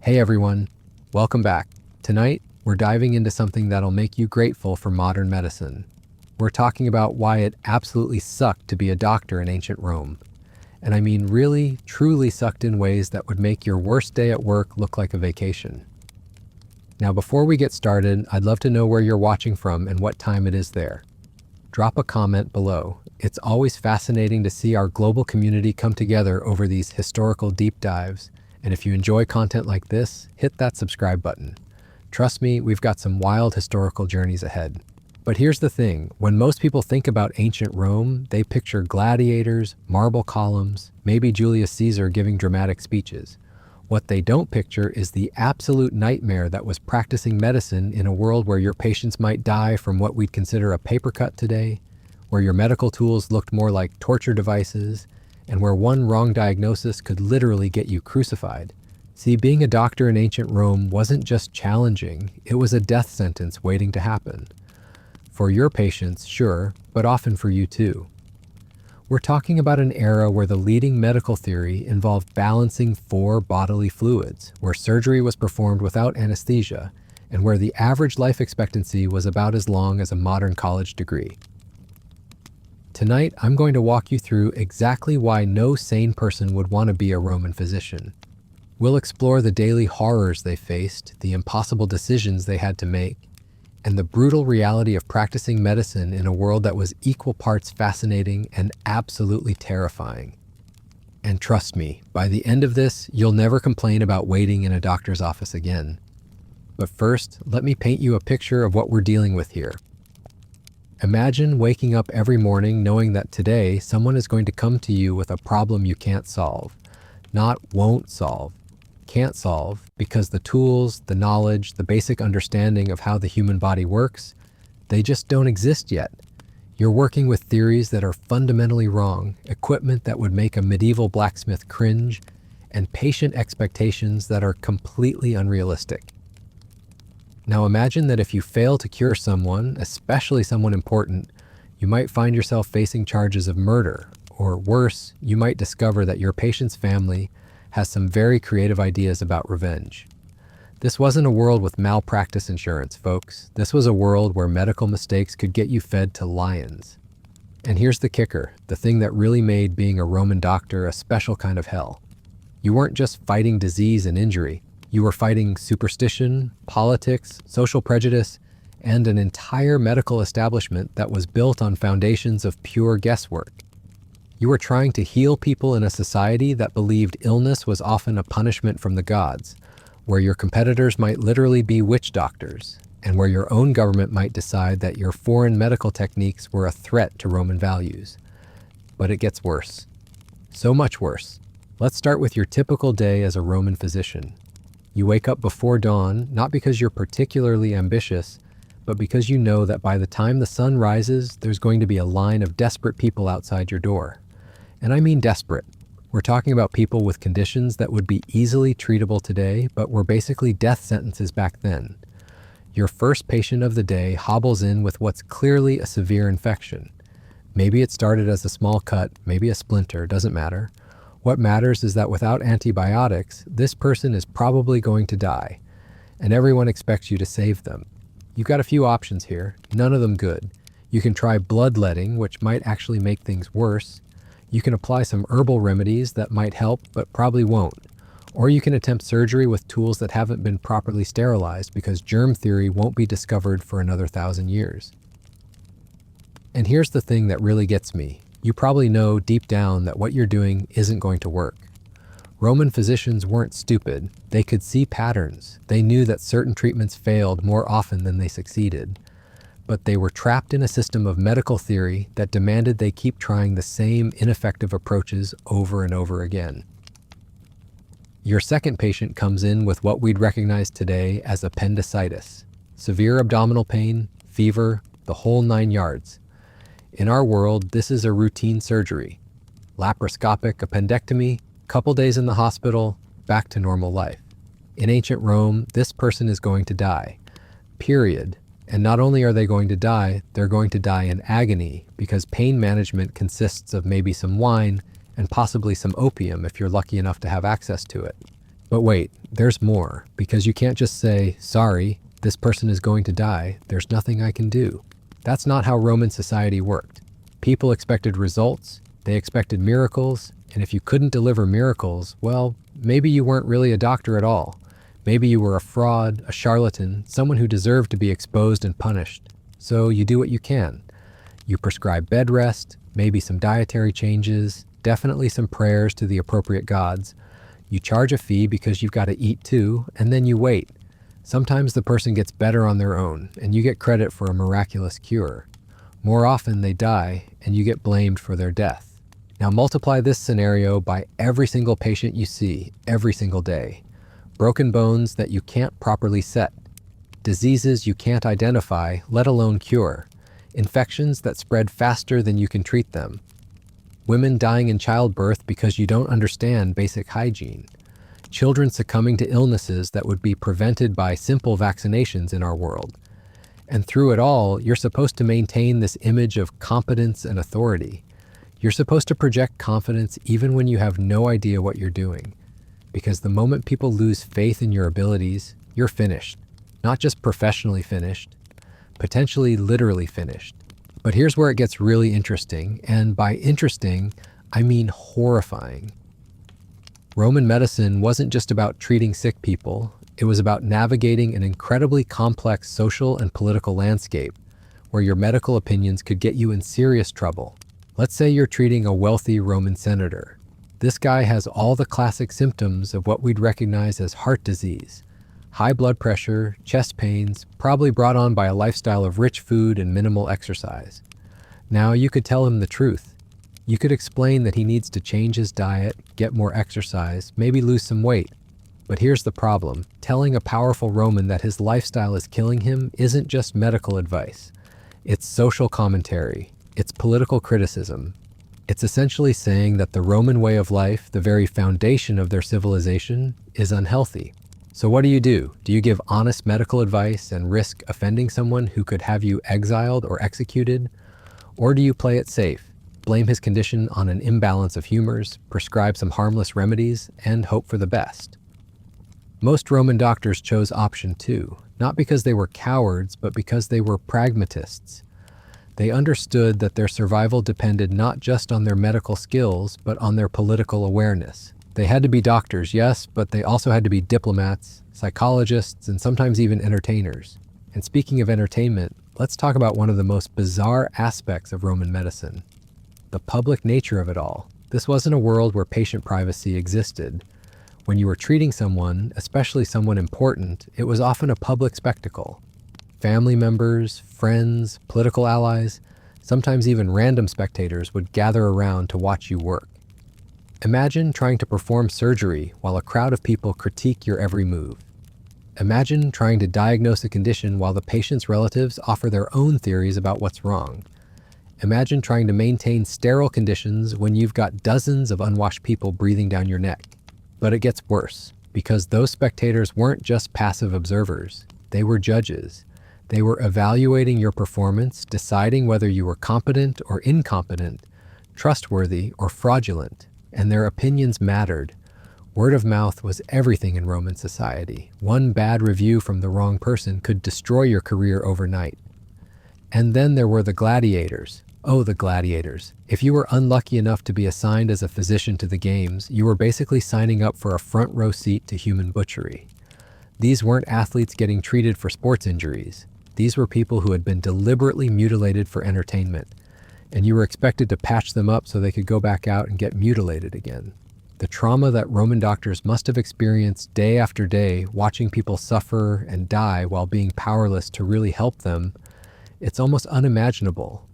Hey everyone, welcome back. Tonight, we're diving into something that'll make you grateful for modern medicine. We're talking about why it absolutely sucked to be a doctor in ancient Rome. And I mean really, truly sucked in ways that would make your worst day at work look like a vacation. Now, before we get started, I'd love to know where you're watching from and what time it is there. Drop a comment below. It's always fascinating to see our global community come together over these historical deep dives. And if you enjoy content like this, hit that subscribe button. Trust me, we've got some wild historical journeys ahead. But here's the thing, when most people think about ancient Rome, they picture gladiators, marble columns, maybe Julius Caesar giving dramatic speeches. What they don't picture is the absolute nightmare that was practicing medicine in a world where your patients might die from what we'd consider a paper cut today, where your medical tools looked more like torture devices, and where one wrong diagnosis could literally get you crucified. See, being a doctor in ancient Rome wasn't just challenging, it was a death sentence waiting to happen. For your patients, sure, but often for you too. We're talking about an era where the leading medical theory involved balancing 4 bodily fluids, where surgery was performed without anesthesia, and where the average life expectancy was about as long as a modern college degree. Tonight, I'm going to walk you through exactly why no sane person would want to be a Roman physician. We'll explore the daily horrors they faced, the impossible decisions they had to make, and the brutal reality of practicing medicine in a world that was equal parts fascinating and absolutely terrifying. And trust me, by the end of this, you'll never complain about waiting in a doctor's office again. But first, let me paint you a picture of what we're dealing with here. Imagine waking up every morning knowing that today someone is going to come to you with a problem you can't solve. Not won't solve. Can't solve because the tools, the knowledge, the basic understanding of how the human body works, they just don't exist yet. You're working with theories that are fundamentally wrong, equipment that would make a medieval blacksmith cringe, and patient expectations that are completely unrealistic. Now imagine that if you fail to cure someone, especially someone important, you might find yourself facing charges of murder, or worse, you might discover that your patient's family has some very creative ideas about revenge. This wasn't a world with malpractice insurance, folks. This was a world where medical mistakes could get you fed to lions. And here's the kicker, the thing that really made being a Roman doctor a special kind of hell. You weren't just fighting disease and injury. You were fighting superstition, politics, social prejudice, and an entire medical establishment that was built on foundations of pure guesswork. You were trying to heal people in a society that believed illness was often a punishment from the gods, where your competitors might literally be witch doctors, and where your own government might decide that your foreign medical techniques were a threat to Roman values. But it gets worse. So much worse. Let's start with your typical day as a Roman physician. You wake up before dawn, not because you're particularly ambitious, but because you know that by the time the sun rises, there's going to be a line of desperate people outside your door. And I mean desperate. We're talking about people with conditions that would be easily treatable today, but were basically death sentences back then. Your first patient of the day hobbles in with what's clearly a severe infection. Maybe it started as a small cut, maybe a splinter, doesn't matter. What matters is that without antibiotics, this person is probably going to die, and everyone expects you to save them. You've got a few options here, none of them good. You can try bloodletting, which might actually make things worse. You can apply some herbal remedies that might help, but probably won't. Or you can attempt surgery with tools that haven't been properly sterilized because germ theory won't be discovered for another 1,000 years. And here's the thing that really gets me. You probably know deep down that what you're doing isn't going to work. Roman physicians weren't stupid. They could see patterns. They knew that certain treatments failed more often than they succeeded. But they were trapped in a system of medical theory that demanded they keep trying the same ineffective approaches over and over again. Your second patient comes in with what we'd recognize today as appendicitis. Severe abdominal pain, fever, the whole 9 yards. In our world, this is a routine surgery. Laparoscopic appendectomy, couple days in the hospital, back to normal life. In ancient Rome, this person is going to die. Period. And not only are they going to die, they're going to die in agony because pain management consists of maybe some wine and possibly some opium if you're lucky enough to have access to it. But wait, there's more, because you can't just say, sorry, this person is going to die, there's nothing I can do. That's not how Roman society worked. People expected results, they expected miracles, and if you couldn't deliver miracles, well, maybe you weren't really a doctor at all. Maybe you were a fraud, a charlatan, someone who deserved to be exposed and punished. So you do what you can. You prescribe bed rest, maybe some dietary changes, definitely some prayers to the appropriate gods. You charge a fee because you've got to eat too, and then you wait. Sometimes the person gets better on their own, and you get credit for a miraculous cure. More often they die, and you get blamed for their death. Now multiply this scenario by every single patient you see, every single day. Broken bones that you can't properly set. Diseases you can't identify, let alone cure. Infections that spread faster than you can treat them. Women dying in childbirth because you don't understand basic hygiene. Children succumbing to illnesses that would be prevented by simple vaccinations in our world. And through it all, you're supposed to maintain this image of competence and authority. You're supposed to project confidence even when you have no idea what you're doing. Because the moment people lose faith in your abilities, you're finished. Not just professionally finished, potentially literally finished. But here's where it gets really interesting, and by interesting, I mean horrifying. Roman medicine wasn't just about treating sick people, it was about navigating an incredibly complex social and political landscape where your medical opinions could get you in serious trouble. Let's say you're treating a wealthy Roman senator. This guy has all the classic symptoms of what we'd recognize as heart disease. High blood pressure, chest pains, probably brought on by a lifestyle of rich food and minimal exercise. Now, you could tell him the truth. You could explain that he needs to change his diet, get more exercise, maybe lose some weight. But here's the problem. Telling a powerful Roman that his lifestyle is killing him isn't just medical advice. It's social commentary. It's political criticism. It's essentially saying that the Roman way of life, the very foundation of their civilization, is unhealthy. So what do? Do you give honest medical advice and risk offending someone who could have you exiled or executed? Or do you play it safe, blame his condition on an imbalance of humors, prescribe some harmless remedies, and hope for the best? Most Roman doctors chose option 2, not because they were cowards, but because they were pragmatists. They understood that their survival depended not just on their medical skills, but on their political awareness. They had to be doctors, yes, but they also had to be diplomats, psychologists, and sometimes even entertainers. And speaking of entertainment, let's talk about one of the most bizarre aspects of Roman medicine: the public nature of it all. This wasn't a world where patient privacy existed. When you were treating someone, especially someone important, it was often a public spectacle. Family members, friends, political allies, sometimes even random spectators would gather around to watch you work. Imagine trying to perform surgery while a crowd of people critique your every move. Imagine trying to diagnose a condition while the patient's relatives offer their own theories about what's wrong. Imagine trying to maintain sterile conditions when you've got dozens of unwashed people breathing down your neck. But it gets worse, because those spectators weren't just passive observers. They were judges. They were evaluating your performance, deciding whether you were competent or incompetent, trustworthy or fraudulent, and their opinions mattered. Word of mouth was everything in Roman society. One bad review from the wrong person could destroy your career overnight. And then there were the gladiators. Oh, the gladiators. If you were unlucky enough to be assigned as a physician to the games, you were basically signing up for a front row seat to human butchery. These weren't athletes getting treated for sports injuries. These were people who had been deliberately mutilated for entertainment, and you were expected to patch them up so they could go back out and get mutilated again. The trauma that Roman doctors must have experienced day after day, watching people suffer and die while being powerless to really help them, it's almost unimaginable.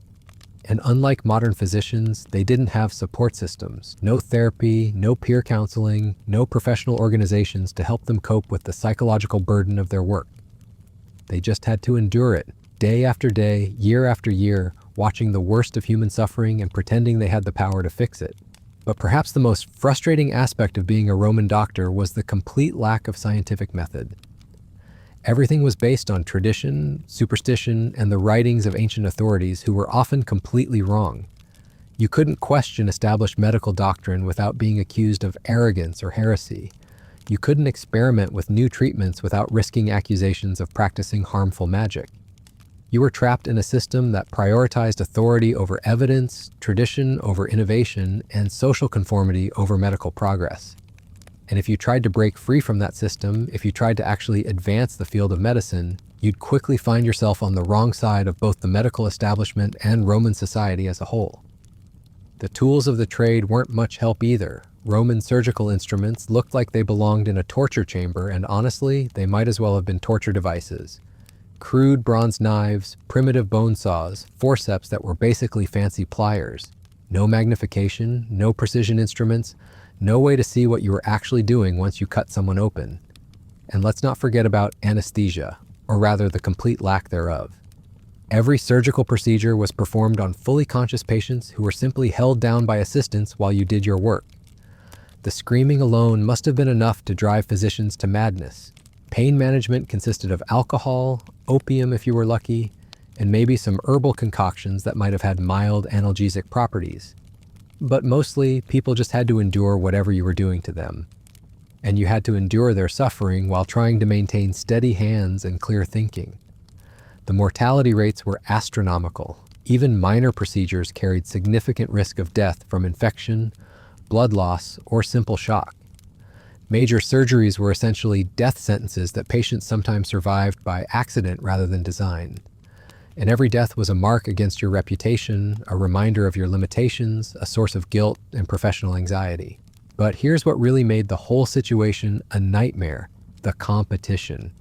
And unlike modern physicians, they didn't have support systems, no therapy, no peer counseling, no professional organizations to help them cope with the psychological burden of their work. They just had to endure it, day after day, year after year, watching the worst of human suffering and pretending they had the power to fix it. But perhaps the most frustrating aspect of being a Roman doctor was the complete lack of scientific method. Everything was based on tradition, superstition, and the writings of ancient authorities who were often completely wrong. You couldn't question established medical doctrine without being accused of arrogance or heresy. You couldn't experiment with new treatments without risking accusations of practicing harmful magic. You were trapped in a system that prioritized authority over evidence, tradition over innovation, and social conformity over medical progress. And if you tried to break free from that system, if you tried to actually advance the field of medicine, you'd quickly find yourself on the wrong side of both the medical establishment and Roman society as a whole. The tools of the trade weren't much help either. Roman surgical instruments looked like they belonged in a torture chamber, and honestly, they might as well have been torture devices. Crude bronze knives, primitive bone saws, forceps that were basically fancy pliers. No magnification, no precision instruments, no way to see what you were actually doing once you cut someone open. And let's not forget about anesthesia, or rather the complete lack thereof. Every surgical procedure was performed on fully conscious patients who were simply held down by assistants while you did your work. The screaming alone must have been enough to drive physicians to madness. Pain management consisted of alcohol, opium if you were lucky, and maybe some herbal concoctions that might have had mild analgesic properties. But mostly, people just had to endure whatever you were doing to them. And you had to endure their suffering while trying to maintain steady hands and clear thinking. The mortality rates were astronomical. Even minor procedures carried significant risk of death from infection, blood loss, or simple shock. Major surgeries were essentially death sentences that patients sometimes survived by accident rather than design. And every death was a mark against your reputation, a reminder of your limitations, a source of guilt and professional anxiety. But here's what really made the whole situation a nightmare: the competition.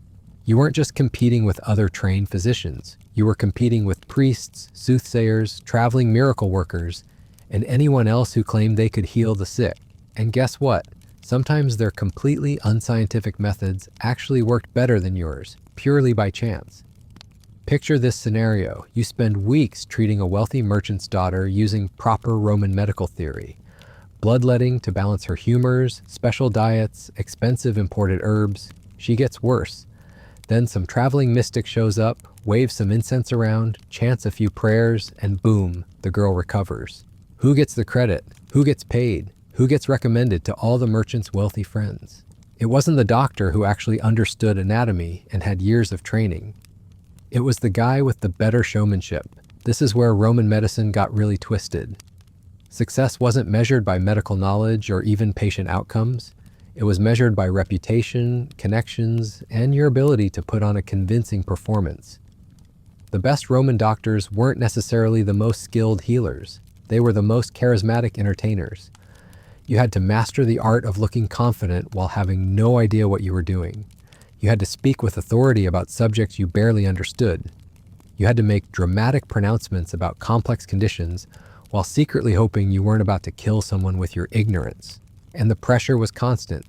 You weren't just competing with other trained physicians. You were competing with priests, soothsayers, traveling miracle workers, and anyone else who claimed they could heal the sick. And guess what? Sometimes their completely unscientific methods actually worked better than yours, purely by chance. Picture this scenario. You spend weeks treating a wealthy merchant's daughter using proper Roman medical theory. Bloodletting to balance her humors, special diets, expensive imported herbs. She gets worse. Then some traveling mystic shows up, waves some incense around, chants a few prayers, and boom, the girl recovers. Who gets the credit? Who gets paid? Who gets recommended to all the merchant's wealthy friends? It wasn't the doctor who actually understood anatomy and had years of training. It was the guy with the better showmanship. This is where Roman medicine got really twisted. Success wasn't measured by medical knowledge or even patient outcomes. It was measured by reputation, connections, and your ability to put on a convincing performance. The best Roman doctors weren't necessarily the most skilled healers. They were the most charismatic entertainers. You had to master the art of looking confident while having no idea what you were doing. You had to speak with authority about subjects you barely understood. You had to make dramatic pronouncements about complex conditions while secretly hoping you weren't about to kill someone with your ignorance. And the pressure was constant.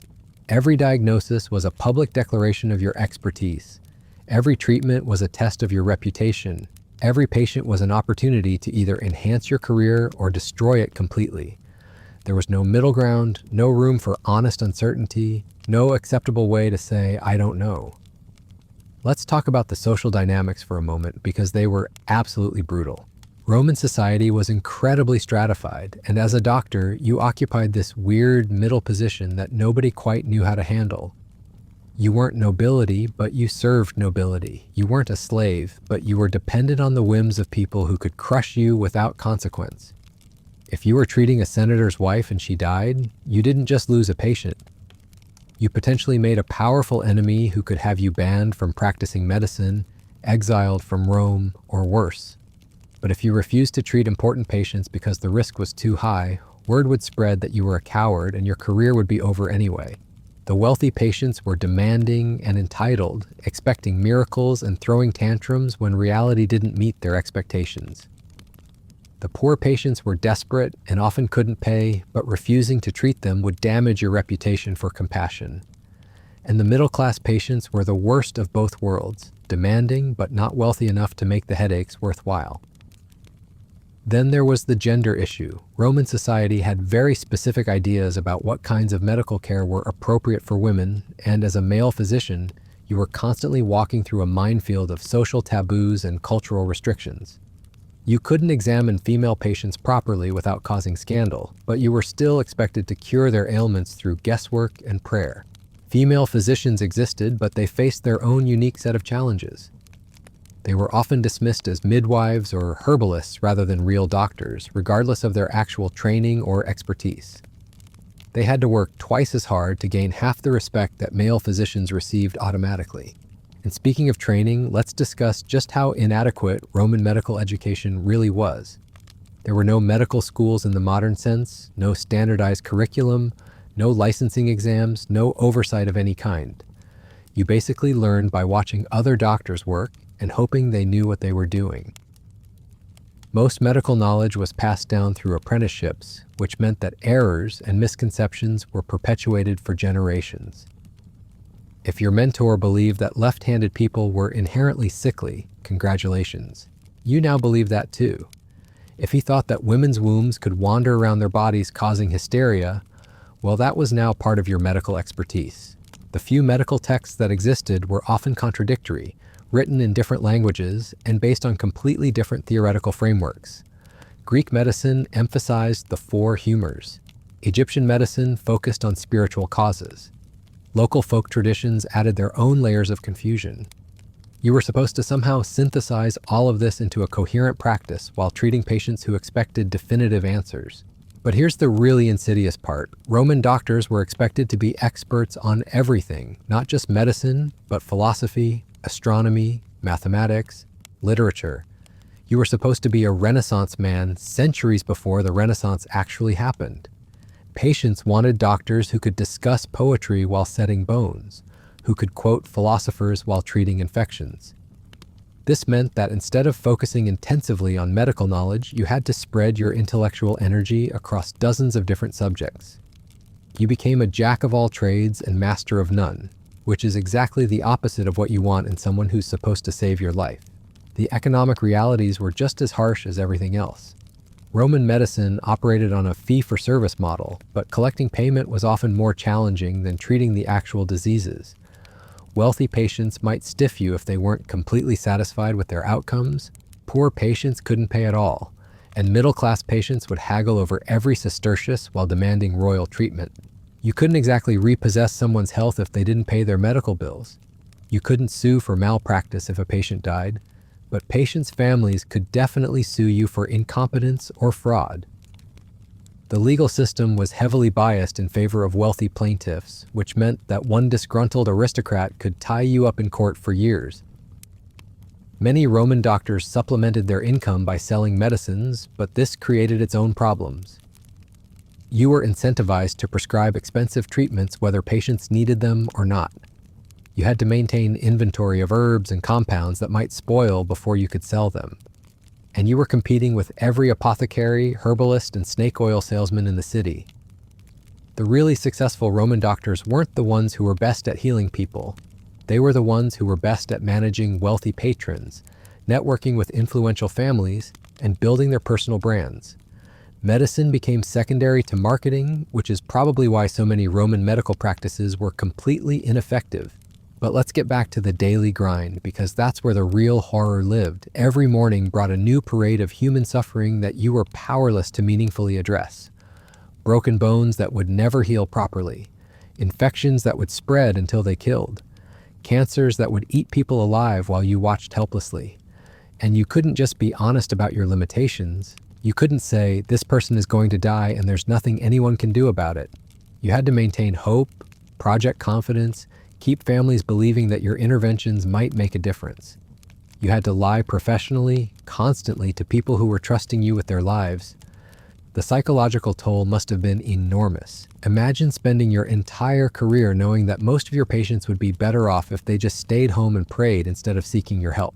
Every diagnosis was a public declaration of your expertise. Every treatment was a test of your reputation. Every patient was an opportunity to either enhance your career or destroy it completely. There was no middle ground, no room for honest uncertainty, no acceptable way to say, "I don't know." Let's talk about the social dynamics for a moment, because they were absolutely brutal. Roman society was incredibly stratified, and as a doctor, you occupied this weird middle position that nobody quite knew how to handle. You weren't nobility, but you served nobility. You weren't a slave, but you were dependent on the whims of people who could crush you without consequence. If you were treating a senator's wife and she died, you didn't just lose a patient. You potentially made a powerful enemy who could have you banned from practicing medicine, exiled from Rome, or worse. But if you refused to treat important patients because the risk was too high, word would spread that you were a coward and your career would be over anyway. The wealthy patients were demanding and entitled, expecting miracles and throwing tantrums when reality didn't meet their expectations. The poor patients were desperate and often couldn't pay, but refusing to treat them would damage your reputation for compassion. And the middle-class patients were the worst of both worlds, demanding but not wealthy enough to make the headaches worthwhile. Then there was the gender issue. Roman society had very specific ideas about what kinds of medical care were appropriate for women, and as a male physician, you were constantly walking through a minefield of social taboos and cultural restrictions. You couldn't examine female patients properly without causing scandal, but you were still expected to cure their ailments through guesswork and prayer. Female physicians existed, but they faced their own unique set of challenges. They were often dismissed as midwives or herbalists rather than real doctors, regardless of their actual training or expertise. They had to work twice as hard to gain half the respect that male physicians received automatically. And speaking of training, let's discuss just how inadequate Roman medical education really was. There were no medical schools in the modern sense, no standardized curriculum, no licensing exams, no oversight of any kind. You basically learned by watching other doctors work and hoping they knew what they were doing. Most medical knowledge was passed down through apprenticeships, which meant that errors and misconceptions were perpetuated for generations. If your mentor believed that left-handed people were inherently sickly, congratulations. You now believe that too. If he thought that women's wombs could wander around their bodies causing hysteria, well, that was now part of your medical expertise. The few medical texts that existed were often contradictory, written in different languages, and based on completely different theoretical frameworks. Greek medicine emphasized the four humors. Egyptian medicine focused on spiritual causes. Local folk traditions added their own layers of confusion. You were supposed to somehow synthesize all of this into a coherent practice while treating patients who expected definitive answers. But here's the really insidious part. Roman doctors were expected to be experts on everything, not just medicine, but philosophy, astronomy, mathematics, literature. You were supposed to be a Renaissance man centuries before the Renaissance actually happened. Patients wanted doctors who could discuss poetry while setting bones, who could quote philosophers while treating infections. This meant that instead of focusing intensively on medical knowledge, you had to spread your intellectual energy across dozens of different subjects. You became a jack of all trades and master of none, which is exactly the opposite of what you want in someone who's supposed to save your life. The economic realities were just as harsh as everything else. Roman medicine operated on a fee-for-service model, but collecting payment was often more challenging than treating the actual diseases. Wealthy patients might stiff you if they weren't completely satisfied with their outcomes. Poor patients couldn't pay at all, and middle-class patients would haggle over every sestertius while demanding royal treatment. You couldn't exactly repossess someone's health if they didn't pay their medical bills. You couldn't sue for malpractice if a patient died, but patients' families could definitely sue you for incompetence or fraud. The legal system was heavily biased in favor of wealthy plaintiffs, which meant that one disgruntled aristocrat could tie you up in court for years. Many Roman doctors supplemented their income by selling medicines, but this created its own problems. You were incentivized to prescribe expensive treatments whether patients needed them or not. You had to maintain inventory of herbs and compounds that might spoil before you could sell them. And you were competing with every apothecary, herbalist, and snake oil salesman in the city. The really successful Roman doctors weren't the ones who were best at healing people. They were the ones who were best at managing wealthy patrons, networking with influential families, and building their personal brands. Medicine became secondary to marketing, which is probably why so many Roman medical practices were completely ineffective. But let's get back to the daily grind, because that's where the real horror lived. Every morning brought a new parade of human suffering that you were powerless to meaningfully address. Broken bones that would never heal properly. Infections that would spread until they killed. Cancers that would eat people alive while you watched helplessly. And you couldn't just be honest about your limitations. You couldn't say, this person is going to die and there's nothing anyone can do about it. You had to maintain hope, project confidence, keep families believing that your interventions might make a difference. You had to lie professionally, constantly to people who were trusting you with their lives. The psychological toll must have been enormous. Imagine spending your entire career knowing that most of your patients would be better off if they just stayed home and prayed instead of seeking your help.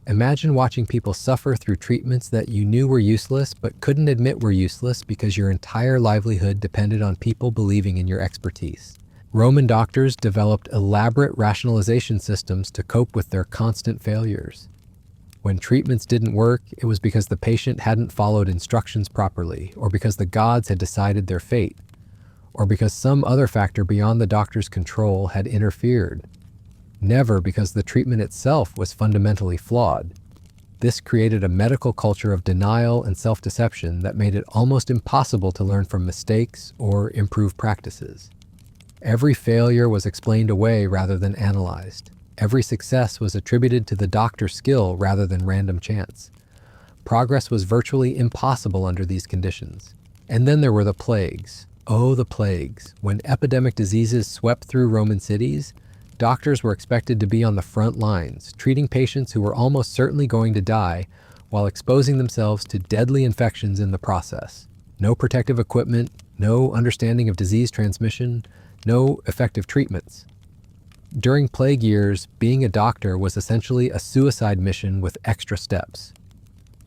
Imagine watching people suffer through treatments that you knew were useless but couldn't admit were useless because your entire livelihood depended on people believing in your expertise. Roman doctors developed elaborate rationalization systems to cope with their constant failures. When treatments didn't work, it was because the patient hadn't followed instructions properly, or because the gods had decided their fate, or because some other factor beyond the doctor's control had interfered. Never because the treatment itself was fundamentally flawed. This created a medical culture of denial and self-deception that made it almost impossible to learn from mistakes or improve practices. Every failure was explained away rather than analyzed. Every success was attributed to the doctor's skill rather than random chance. Progress was virtually impossible under these conditions. And then there were the plagues. Oh, the plagues. When epidemic diseases swept through Roman cities, doctors were expected to be on the front lines, treating patients who were almost certainly going to die while exposing themselves to deadly infections in the process. No protective equipment, no understanding of disease transmission, no effective treatments. During plague years, being a doctor was essentially a suicide mission with extra steps.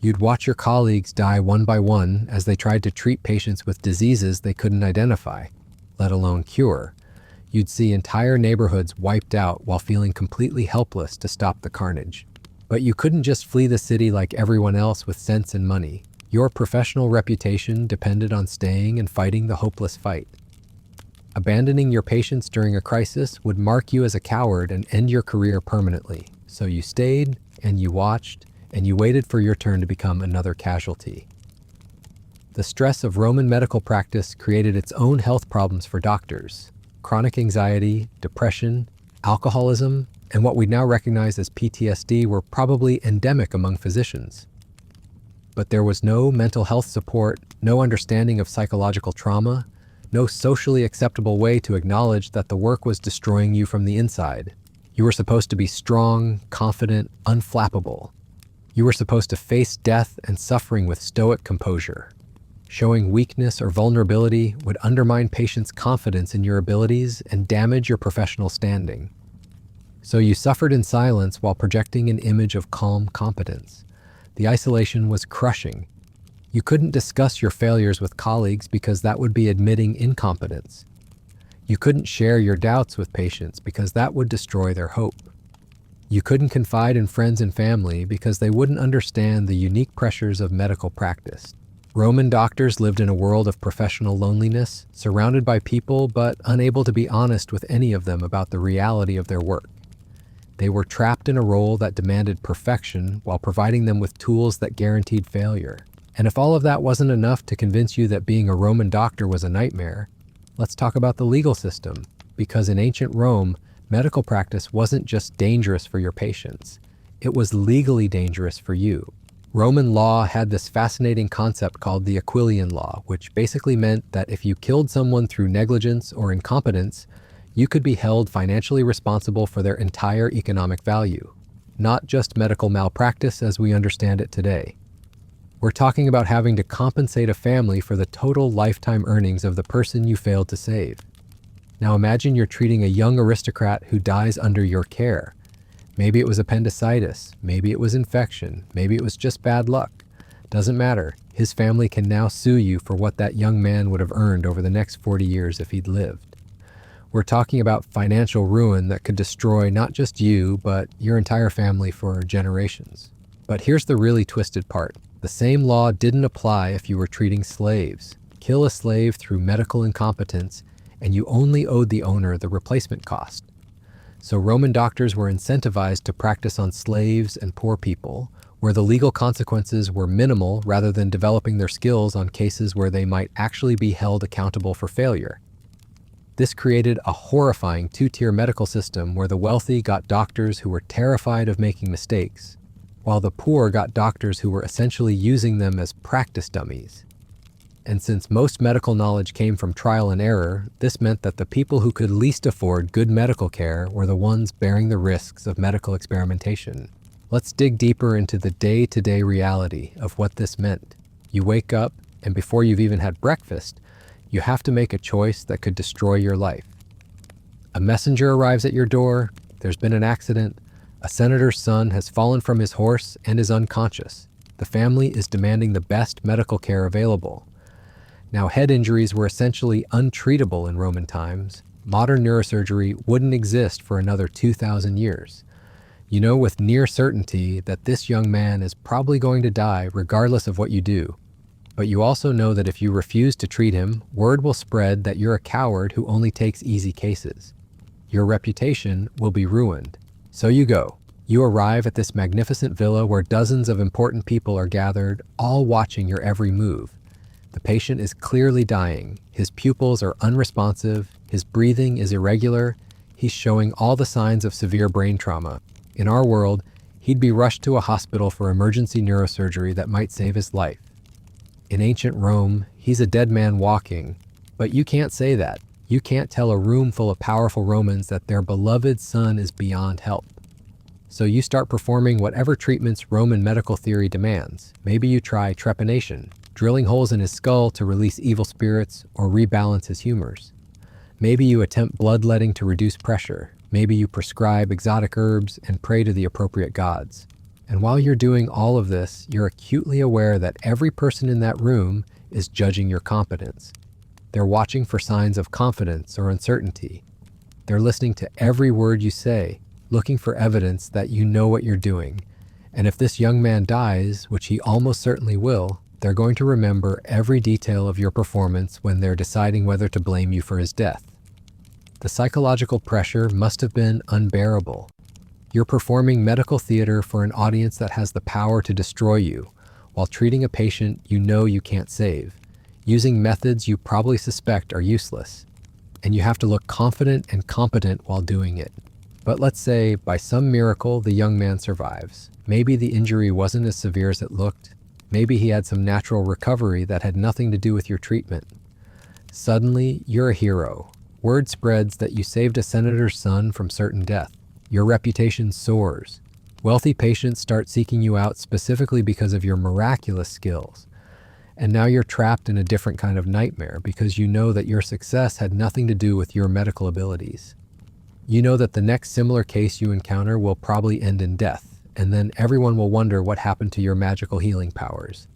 You'd watch your colleagues die one by one as they tried to treat patients with diseases they couldn't identify, let alone cure. You'd see entire neighborhoods wiped out while feeling completely helpless to stop the carnage. But you couldn't just flee the city like everyone else with sense and money. Your professional reputation depended on staying and fighting the hopeless fight. Abandoning your patients during a crisis would mark you as a coward and end your career permanently. So you stayed, and you watched, and you waited for your turn to become another casualty. The stress of Roman medical practice created its own health problems for doctors. Chronic anxiety, depression, alcoholism, and what we now recognize as PTSD were probably endemic among physicians. But there was no mental health support, no understanding of psychological trauma, no socially acceptable way to acknowledge that the work was destroying you from the inside. You were supposed to be strong, confident, unflappable. You were supposed to face death and suffering with stoic composure. Showing weakness or vulnerability would undermine patients' confidence in your abilities and damage your professional standing. So you suffered in silence while projecting an image of calm competence. The isolation was crushing. You couldn't discuss your failures with colleagues because that would be admitting incompetence. You couldn't share your doubts with patients because that would destroy their hope. You couldn't confide in friends and family because they wouldn't understand the unique pressures of medical practice. Roman doctors lived in a world of professional loneliness, surrounded by people but unable to be honest with any of them about the reality of their work. They were trapped in a role that demanded perfection while providing them with tools that guaranteed failure. And if all of that wasn't enough to convince you that being a Roman doctor was a nightmare, let's talk about the legal system. Because in ancient Rome, medical practice wasn't just dangerous for your patients, it was legally dangerous for you. Roman law had this fascinating concept called the Aquilian law, which basically meant that if you killed someone through negligence or incompetence, you could be held financially responsible for their entire economic value, not just medical malpractice as we understand it today. We're talking about having to compensate a family for the total lifetime earnings of the person you failed to save. Now imagine you're treating a young aristocrat who dies under your care. Maybe it was appendicitis, maybe it was infection, maybe it was just bad luck. Doesn't matter. His family can now sue you for what that young man would have earned over the next 40 years if he'd lived. We're talking about financial ruin that could destroy not just you, but your entire family for generations. But here's the really twisted part. The same law didn't apply if you were treating slaves. Kill a slave through medical incompetence, and you only owed the owner the replacement cost. So Roman doctors were incentivized to practice on slaves and poor people, where the legal consequences were minimal rather than developing their skills on cases where they might actually be held accountable for failure. This created a horrifying two-tier medical system where the wealthy got doctors who were terrified of making mistakes, while the poor got doctors who were essentially using them as practice dummies. And since most medical knowledge came from trial and error, this meant that the people who could least afford good medical care were the ones bearing the risks of medical experimentation. Let's dig deeper into the day-to-day reality of what this meant. You wake up, and before you've even had breakfast, you have to make a choice that could destroy your life. A messenger arrives at your door, there's been an accident, a senator's son has fallen from his horse and is unconscious. The family is demanding the best medical care available. Now, head injuries were essentially untreatable in Roman times. Modern neurosurgery wouldn't exist for another 2,000 years. You know with near certainty that this young man is probably going to die regardless of what you do. But you also know that if you refuse to treat him, word will spread that you're a coward who only takes easy cases. Your reputation will be ruined. So you go. You arrive at this magnificent villa where dozens of important people are gathered, all watching your every move. The patient is clearly dying. His pupils are unresponsive, his breathing is irregular, he's showing all the signs of severe brain trauma. In our world, he'd be rushed to a hospital for emergency neurosurgery that might save his life. In ancient Rome, he's a dead man walking, but you can't say that. You can't tell a room full of powerful Romans that their beloved son is beyond help. So you start performing whatever treatments Roman medical theory demands. Maybe you try trepanation, drilling holes in his skull to release evil spirits or rebalance his humors. Maybe you attempt bloodletting to reduce pressure. Maybe you prescribe exotic herbs and pray to the appropriate gods. And while you're doing all of this, you're acutely aware that every person in that room is judging your competence. They're watching for signs of confidence or uncertainty. They're listening to every word you say, looking for evidence that you know what you're doing. And if this young man dies, which he almost certainly will, they're going to remember every detail of your performance when they're deciding whether to blame you for his death. The psychological pressure must have been unbearable. You're performing medical theater for an audience that has the power to destroy you, while treating a patient you know you can't save, using methods you probably suspect are useless. And you have to look confident and competent while doing it. But let's say, by some miracle, the young man survives. Maybe the injury wasn't as severe as it looked. Maybe he had some natural recovery that had nothing to do with your treatment. Suddenly, you're a hero. Word spreads that you saved a senator's son from certain death. Your reputation soars. Wealthy patients start seeking you out specifically because of your miraculous skills. And now you're trapped in a different kind of nightmare because you know that your success had nothing to do with your medical abilities. You know that the next similar case you encounter will probably end in death, and then everyone will wonder what happened to your magical healing powers.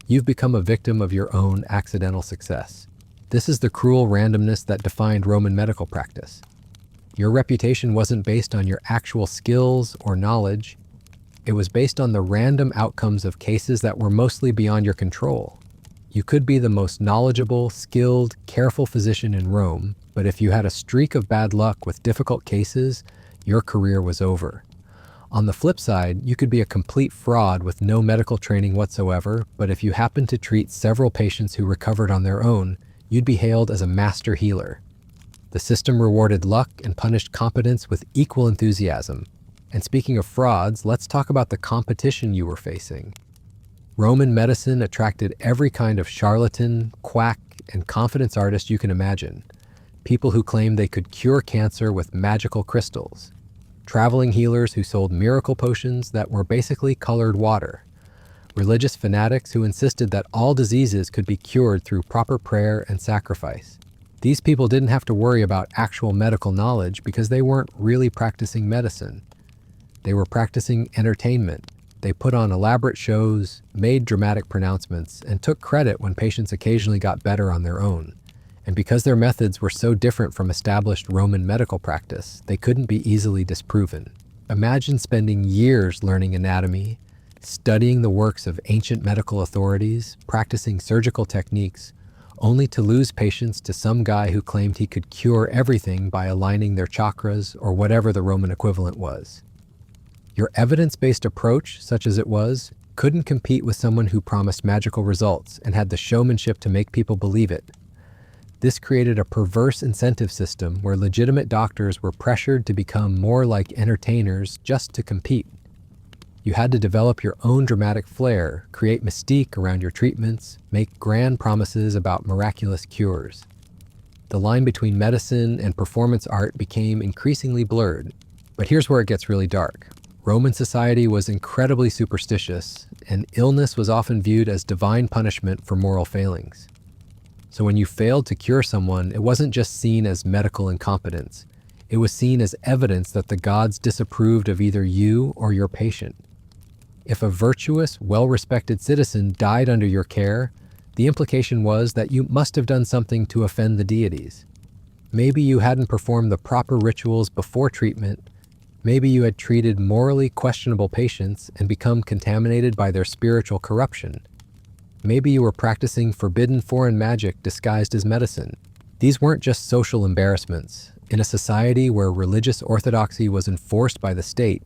You've become a victim of your own accidental success. This is the cruel randomness that defined Roman medical practice. Your reputation wasn't based on your actual skills or knowledge. It was based on the random outcomes of cases that were mostly beyond your control. You could be the most knowledgeable, skilled, careful physician in Rome, but if you had a streak of bad luck with difficult cases, your career was over. On the flip side, you could be a complete fraud with no medical training whatsoever, but if you happened to treat several patients who recovered on their own, you'd be hailed as a master healer. The system rewarded luck and punished competence with equal enthusiasm. And speaking of frauds, let's talk about the competition you were facing. Roman medicine attracted every kind of charlatan, quack, and confidence artist you can imagine. People who claimed they could cure cancer with magical crystals. Traveling healers who sold miracle potions that were basically colored water. Religious fanatics who insisted that all diseases could be cured through proper prayer and sacrifice. These people didn't have to worry about actual medical knowledge because they weren't really practicing medicine. They were practicing entertainment. They put on elaborate shows, made dramatic pronouncements, and took credit when patients occasionally got better on their own. And because their methods were so different from established Roman medical practice, they couldn't be easily disproven. Imagine spending years learning anatomy, studying the works of ancient medical authorities, practicing surgical techniques, only to lose patients to some guy who claimed he could cure everything by aligning their chakras or whatever the Roman equivalent was. Your evidence-based approach, such as it was, couldn't compete with someone who promised magical results and had the showmanship to make people believe it. This created a perverse incentive system where legitimate doctors were pressured to become more like entertainers just to compete. You had to develop your own dramatic flair, create mystique around your treatments, make grand promises about miraculous cures. The line between medicine and performance art became increasingly blurred. But here's where it gets really dark. Roman society was incredibly superstitious, and illness was often viewed as divine punishment for moral failings. So when you failed to cure someone, it wasn't just seen as medical incompetence. It was seen as evidence that the gods disapproved of either you or your patient. If a virtuous, well-respected citizen died under your care, the implication was that you must have done something to offend the deities. Maybe you hadn't performed the proper rituals before treatment. Maybe you had treated morally questionable patients and become contaminated by their spiritual corruption. Maybe you were practicing forbidden foreign magic disguised as medicine. These weren't just social embarrassments. In a society where religious orthodoxy was enforced by the state,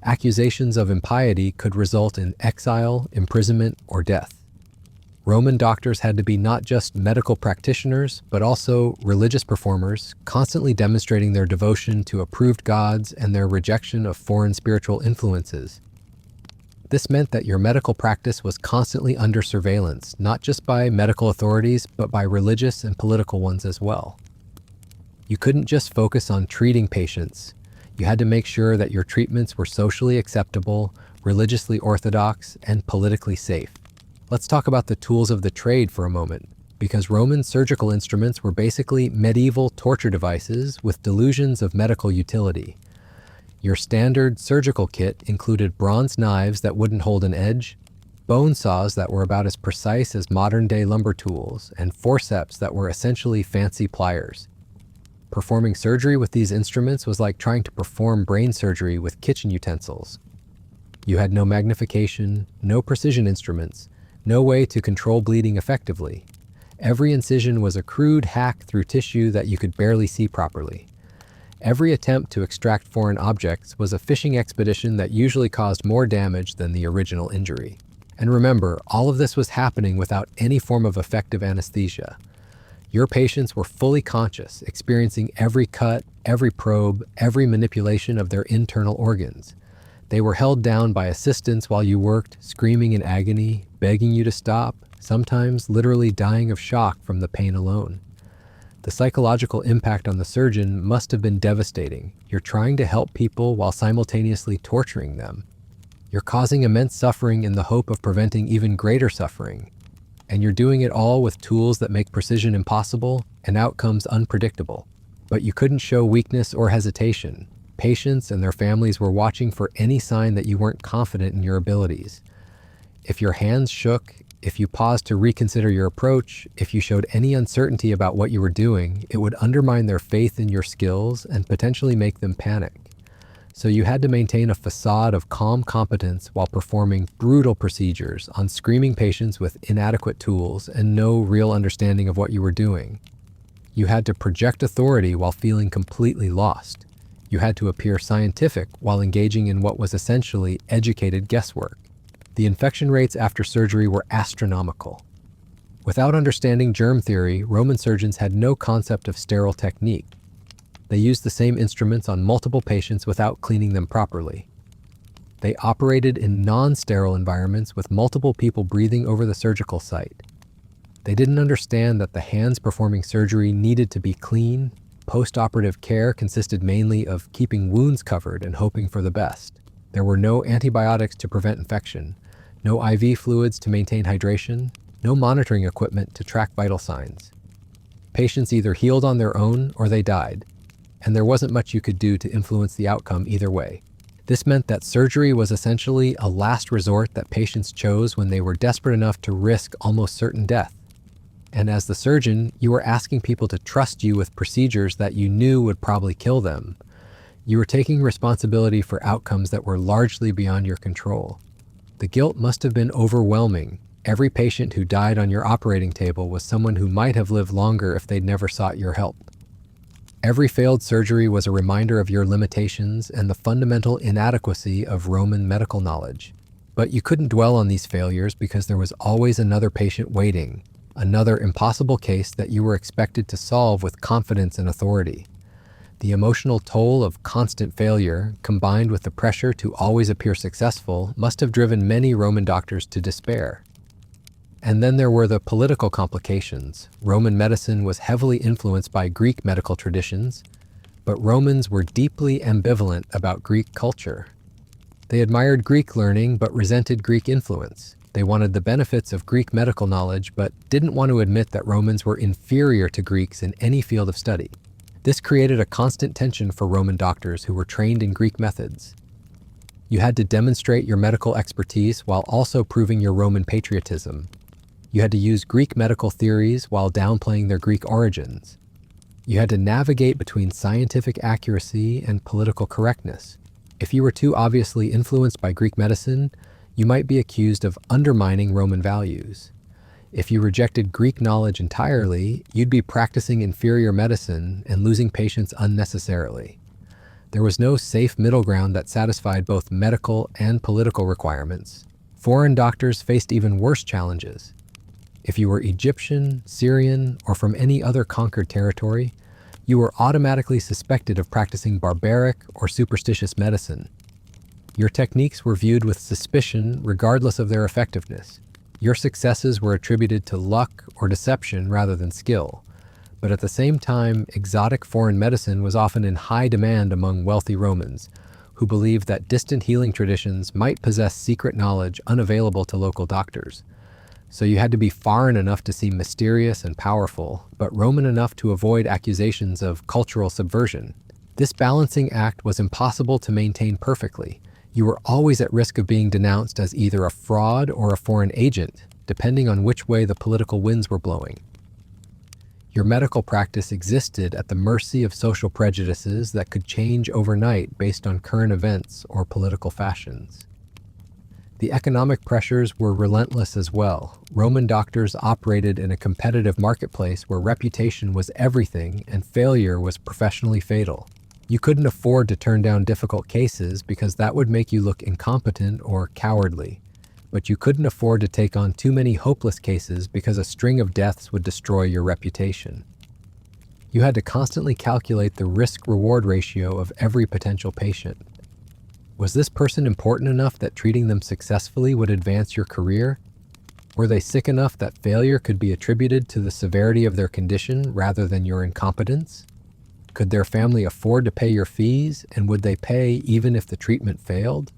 accusations of impiety could result in exile, imprisonment, or death. Roman doctors had to be not just medical practitioners, but also religious performers, constantly demonstrating their devotion to approved gods and their rejection of foreign spiritual influences. This meant that your medical practice was constantly under surveillance, not just by medical authorities, but by religious and political ones as well. You couldn't just focus on treating patients. You had to make sure that your treatments were socially acceptable, religiously orthodox, and politically safe. Let's talk about the tools of the trade for a moment, because Roman surgical instruments were basically medieval torture devices with delusions of medical utility. Your standard surgical kit included bronze knives that wouldn't hold an edge, bone saws that were about as precise as modern-day lumber tools, and forceps that were essentially fancy pliers. Performing surgery with these instruments was like trying to perform brain surgery with kitchen utensils. You had no magnification, no precision instruments, no way to control bleeding effectively. Every incision was a crude hack through tissue that you could barely see properly. Every attempt to extract foreign objects was a fishing expedition that usually caused more damage than the original injury. And remember, all of this was happening without any form of effective anesthesia. Your patients were fully conscious, experiencing every cut, every probe, every manipulation of their internal organs. They were held down by assistants while you worked, screaming in agony, begging you to stop, sometimes literally dying of shock from the pain alone. The psychological impact on the surgeon must have been devastating. You're trying to help people while simultaneously torturing them. You're causing immense suffering in the hope of preventing even greater suffering. And you're doing it all with tools that make precision impossible and outcomes unpredictable. But you couldn't show weakness or hesitation. Patients and their families were watching for any sign that you weren't confident in your abilities. If your hands shook, if you paused to reconsider your approach, if you showed any uncertainty about what you were doing, it would undermine their faith in your skills and potentially make them panic. So you had to maintain a facade of calm competence while performing brutal procedures on screaming patients with inadequate tools and no real understanding of what you were doing. You had to project authority while feeling completely lost. You had to appear scientific while engaging in what was essentially educated guesswork. The infection rates after surgery were astronomical. Without understanding germ theory, Roman surgeons had no concept of sterile technique. They used the same instruments on multiple patients without cleaning them properly. They operated in non-sterile environments with multiple people breathing over the surgical site. They didn't understand that the hands performing surgery needed to be clean. Post-operative care consisted mainly of keeping wounds covered and hoping for the best. There were no antibiotics to prevent infection, no IV fluids to maintain hydration, no monitoring equipment to track vital signs. Patients either healed on their own or they died, and there wasn't much you could do to influence the outcome either way. This meant that surgery was essentially a last resort that patients chose when they were desperate enough to risk almost certain death. And as the surgeon, you were asking people to trust you with procedures that you knew would probably kill them. You were taking responsibility for outcomes that were largely beyond your control. The guilt must have been overwhelming. Every patient who died on your operating table was someone who might have lived longer if they'd never sought your help. Every failed surgery was a reminder of your limitations and the fundamental inadequacy of Roman medical knowledge. But you couldn't dwell on these failures because there was always another patient waiting, another impossible case that you were expected to solve with confidence and authority. The emotional toll of constant failure, combined with the pressure to always appear successful, must have driven many Roman doctors to despair. And then there were the political complications. Roman medicine was heavily influenced by Greek medical traditions, but Romans were deeply ambivalent about Greek culture. They admired Greek learning but resented Greek influence. They wanted the benefits of Greek medical knowledge but didn't want to admit that Romans were inferior to Greeks in any field of study. This created a constant tension for Roman doctors who were trained in Greek methods. You had to demonstrate your medical expertise while also proving your Roman patriotism. You had to use Greek medical theories while downplaying their Greek origins. You had to navigate between scientific accuracy and political correctness. If you were too obviously influenced by Greek medicine, you might be accused of undermining Roman values. If you rejected Greek knowledge entirely, you'd be practicing inferior medicine and losing patients unnecessarily. There was no safe middle ground that satisfied both medical and political requirements. Foreign doctors faced even worse challenges. If you were Egyptian, Syrian, or from any other conquered territory, you were automatically suspected of practicing barbaric or superstitious medicine. Your techniques were viewed with suspicion regardless of their effectiveness. Your successes were attributed to luck or deception rather than skill. But at the same time, exotic foreign medicine was often in high demand among wealthy Romans, who believed that distant healing traditions might possess secret knowledge unavailable to local doctors. So you had to be foreign enough to seem mysterious and powerful, but Roman enough to avoid accusations of cultural subversion. This balancing act was impossible to maintain perfectly. You were always at risk of being denounced as either a fraud or a foreign agent, depending on which way the political winds were blowing. Your medical practice existed at the mercy of social prejudices that could change overnight based on current events or political fashions. The economic pressures were relentless as well. Roman doctors operated in a competitive marketplace where reputation was everything and failure was professionally fatal. You couldn't afford to turn down difficult cases because that would make you look incompetent or cowardly. But you couldn't afford to take on too many hopeless cases because a string of deaths would destroy your reputation. You had to constantly calculate the risk-reward ratio of every potential patient. Was this person important enough that treating them successfully would advance your career? Were they sick enough that failure could be attributed to the severity of their condition rather than your incompetence? Could their family afford to pay your fees, and would they pay even if the treatment failed?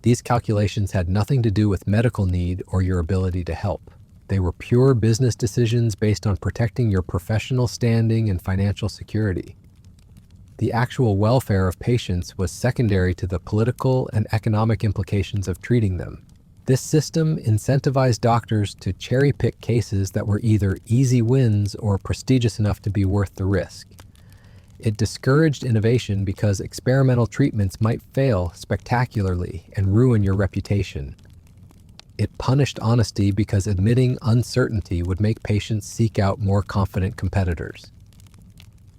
These calculations had nothing to do with medical need or your ability to help. They were pure business decisions based on protecting your professional standing and financial security. The actual welfare of patients was secondary to the political and economic implications of treating them. This system incentivized doctors to cherry-pick cases that were either easy wins or prestigious enough to be worth the risk. It discouraged innovation because experimental treatments might fail spectacularly and ruin your reputation. It punished honesty because admitting uncertainty would make patients seek out more confident competitors.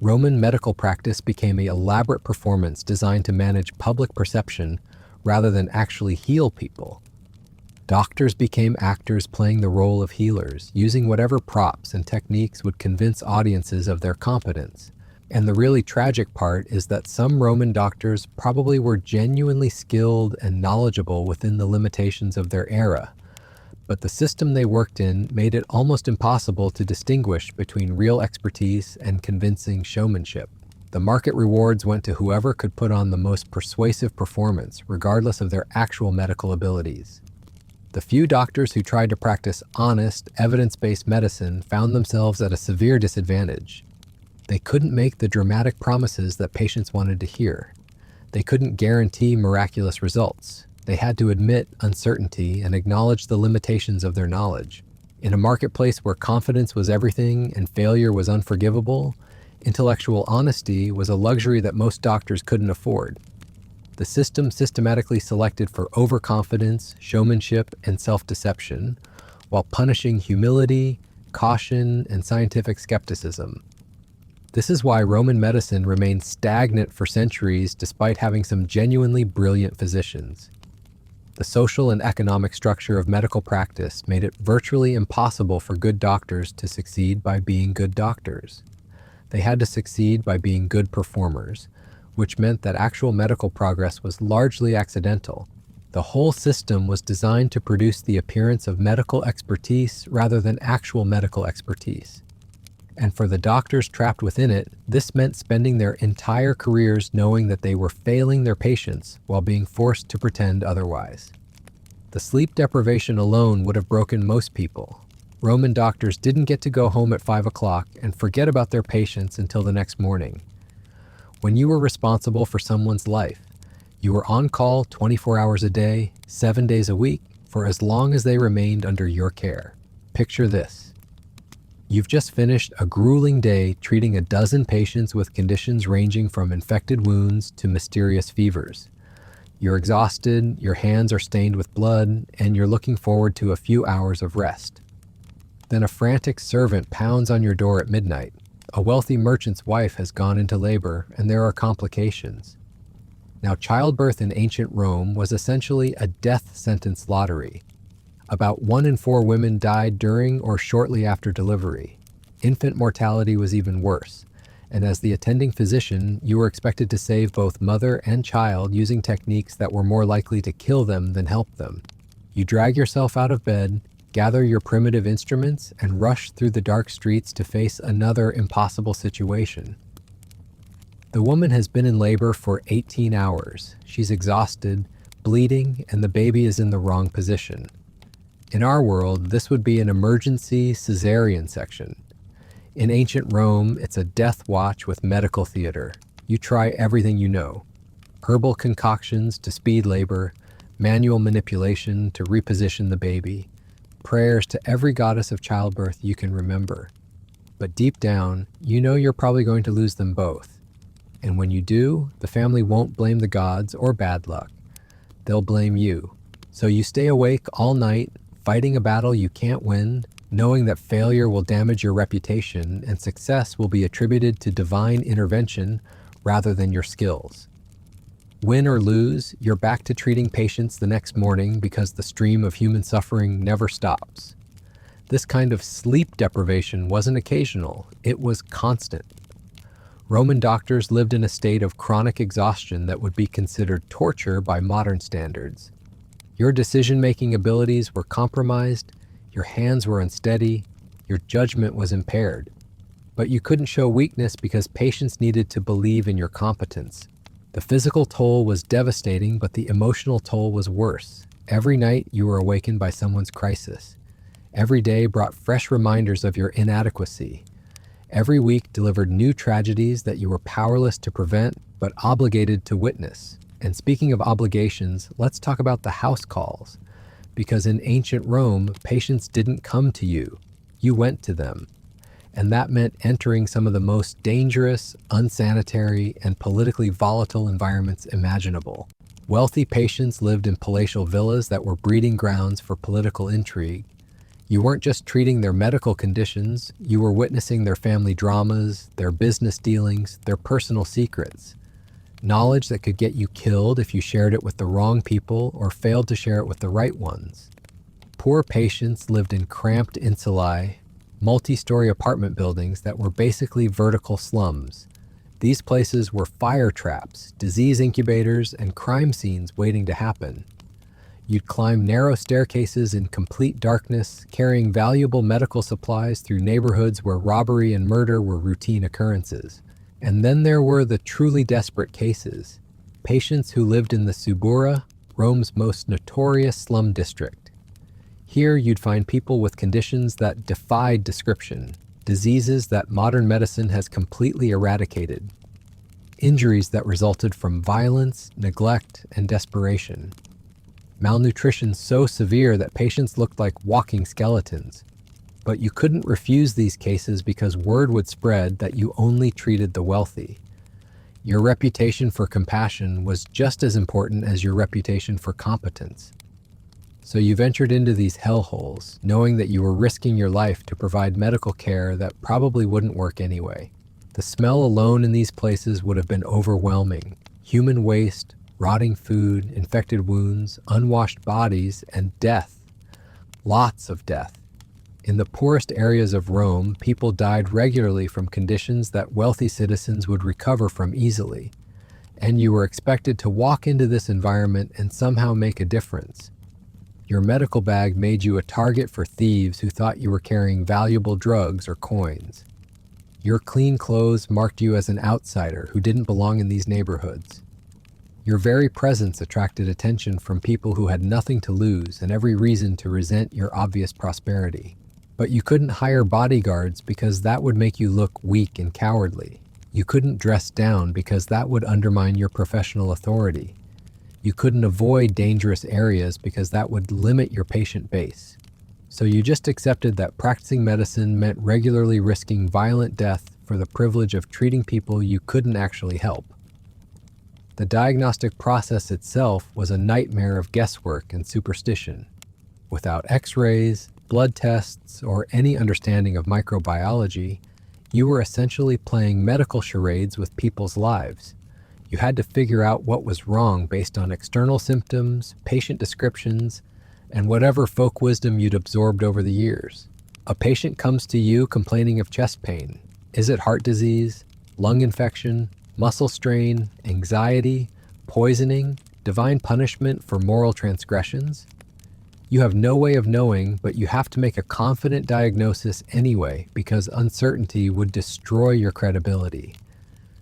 Roman medical practice became an elaborate performance designed to manage public perception rather than actually heal people. Doctors became actors playing the role of healers, using whatever props and techniques would convince audiences of their competence. And the really tragic part is that some Roman doctors probably were genuinely skilled and knowledgeable within the limitations of their era, but the system they worked in made it almost impossible to distinguish between real expertise and convincing showmanship. The market rewards went to whoever could put on the most persuasive performance, regardless of their actual medical abilities. The few doctors who tried to practice honest, evidence-based medicine found themselves at a severe disadvantage. They couldn't make the dramatic promises that patients wanted to hear. They couldn't guarantee miraculous results. They had to admit uncertainty and acknowledge the limitations of their knowledge. In a marketplace where confidence was everything and failure was unforgivable, intellectual honesty was a luxury that most doctors couldn't afford. The system systematically selected for overconfidence, showmanship, and self-deception, while punishing humility, caution, and scientific skepticism. This is why Roman medicine remained stagnant for centuries despite having some genuinely brilliant physicians. The social and economic structure of medical practice made it virtually impossible for good doctors to succeed by being good doctors. They had to succeed by being good performers, which meant that actual medical progress was largely accidental. The whole system was designed to produce the appearance of medical expertise rather than actual medical expertise. And for the doctors trapped within it, this meant spending their entire careers knowing that they were failing their patients while being forced to pretend otherwise. The sleep deprivation alone would have broken most people. Roman doctors didn't get to go home at 5 o'clock and forget about their patients until the next morning. When you were responsible for someone's life, you were on call 24 hours a day, 7 days a week, for as long as they remained under your care. Picture this. You've just finished a grueling day treating a dozen patients with conditions ranging from infected wounds to mysterious fevers. You're exhausted, your hands are stained with blood, and you're looking forward to a few hours of rest. Then a frantic servant pounds on your door at midnight. A wealthy merchant's wife has gone into labor, and there are complications. Now, childbirth in ancient Rome was essentially a death sentence lottery. About 1 in 4 women died during or shortly after delivery. Infant mortality was even worse, and as the attending physician, you were expected to save both mother and child using techniques that were more likely to kill them than help them. You drag yourself out of bed, gather your primitive instruments, and rush through the dark streets to face another impossible situation. The woman has been in labor for 18 hours. She's exhausted, bleeding, and the baby is in the wrong position. In our world, this would be an emergency cesarean section. In ancient Rome, it's a death watch with medical theater. You try everything you know. Herbal concoctions to speed labor, manual manipulation to reposition the baby, prayers to every goddess of childbirth you can remember. But deep down, you know you're probably going to lose them both. And when you do, the family won't blame the gods or bad luck. They'll blame you. So you stay awake all night, fighting a battle you can't win, knowing that failure will damage your reputation and success will be attributed to divine intervention rather than your skills. Win or lose, you're back to treating patients the next morning because the stream of human suffering never stops. This kind of sleep deprivation wasn't occasional, it was constant. Roman doctors lived in a state of chronic exhaustion that would be considered torture by modern standards. Your decision-making abilities were compromised, your hands were unsteady, your judgment was impaired. But you couldn't show weakness because patients needed to believe in your competence. The physical toll was devastating, but the emotional toll was worse. Every night you were awakened by someone's crisis. Every day brought fresh reminders of your inadequacy. Every week delivered new tragedies that you were powerless to prevent, but obligated to witness. And speaking of obligations, let's talk about the house calls. Because in ancient Rome, patients didn't come to you, you went to them. And that meant entering some of the most dangerous, unsanitary, and politically volatile environments imaginable. Wealthy patients lived in palatial villas that were breeding grounds for political intrigue. You weren't just treating their medical conditions, you were witnessing their family dramas, their business dealings, their personal secrets. Knowledge that could get you killed if you shared it with the wrong people or failed to share it with the right ones. Poor patients lived in cramped insulae, multi-story apartment buildings that were basically vertical slums. These places were fire traps, disease incubators, and crime scenes waiting to happen. You'd climb narrow staircases in complete darkness, carrying valuable medical supplies through neighborhoods where robbery and murder were routine occurrences. And then there were the truly desperate cases, patients who lived in the Subura, Rome's most notorious slum district. Here you'd find people with conditions that defied description, diseases that modern medicine has completely eradicated, injuries that resulted from violence, neglect, and desperation, malnutrition so severe that patients looked like walking skeletons. But you couldn't refuse these cases because word would spread that you only treated the wealthy. Your reputation for compassion was just as important as your reputation for competence. So you ventured into these hellholes, knowing that you were risking your life to provide medical care that probably wouldn't work anyway. The smell alone in these places would have been overwhelming. Human waste, rotting food, infected wounds, unwashed bodies, and death. Lots of death. In the poorest areas of Rome, people died regularly from conditions that wealthy citizens would recover from easily. And you were expected to walk into this environment and somehow make a difference. Your medical bag made you a target for thieves who thought you were carrying valuable drugs or coins. Your clean clothes marked you as an outsider who didn't belong in these neighborhoods. Your very presence attracted attention from people who had nothing to lose and every reason to resent your obvious prosperity. But you couldn't hire bodyguards because that would make you look weak and cowardly. You couldn't dress down because that would undermine your professional authority. You couldn't avoid dangerous areas because that would limit your patient base. So you just accepted that practicing medicine meant regularly risking violent death for the privilege of treating people you couldn't actually help. The diagnostic process itself was a nightmare of guesswork and superstition. Without x-rays, blood tests, or any understanding of microbiology, you were essentially playing medical charades with people's lives. You had to figure out what was wrong based on external symptoms, patient descriptions, and whatever folk wisdom you'd absorbed over the years. A patient comes to you complaining of chest pain. Is it heart disease, lung infection, muscle strain, anxiety, poisoning, divine punishment for moral transgressions? You have no way of knowing, but you have to make a confident diagnosis anyway because uncertainty would destroy your credibility.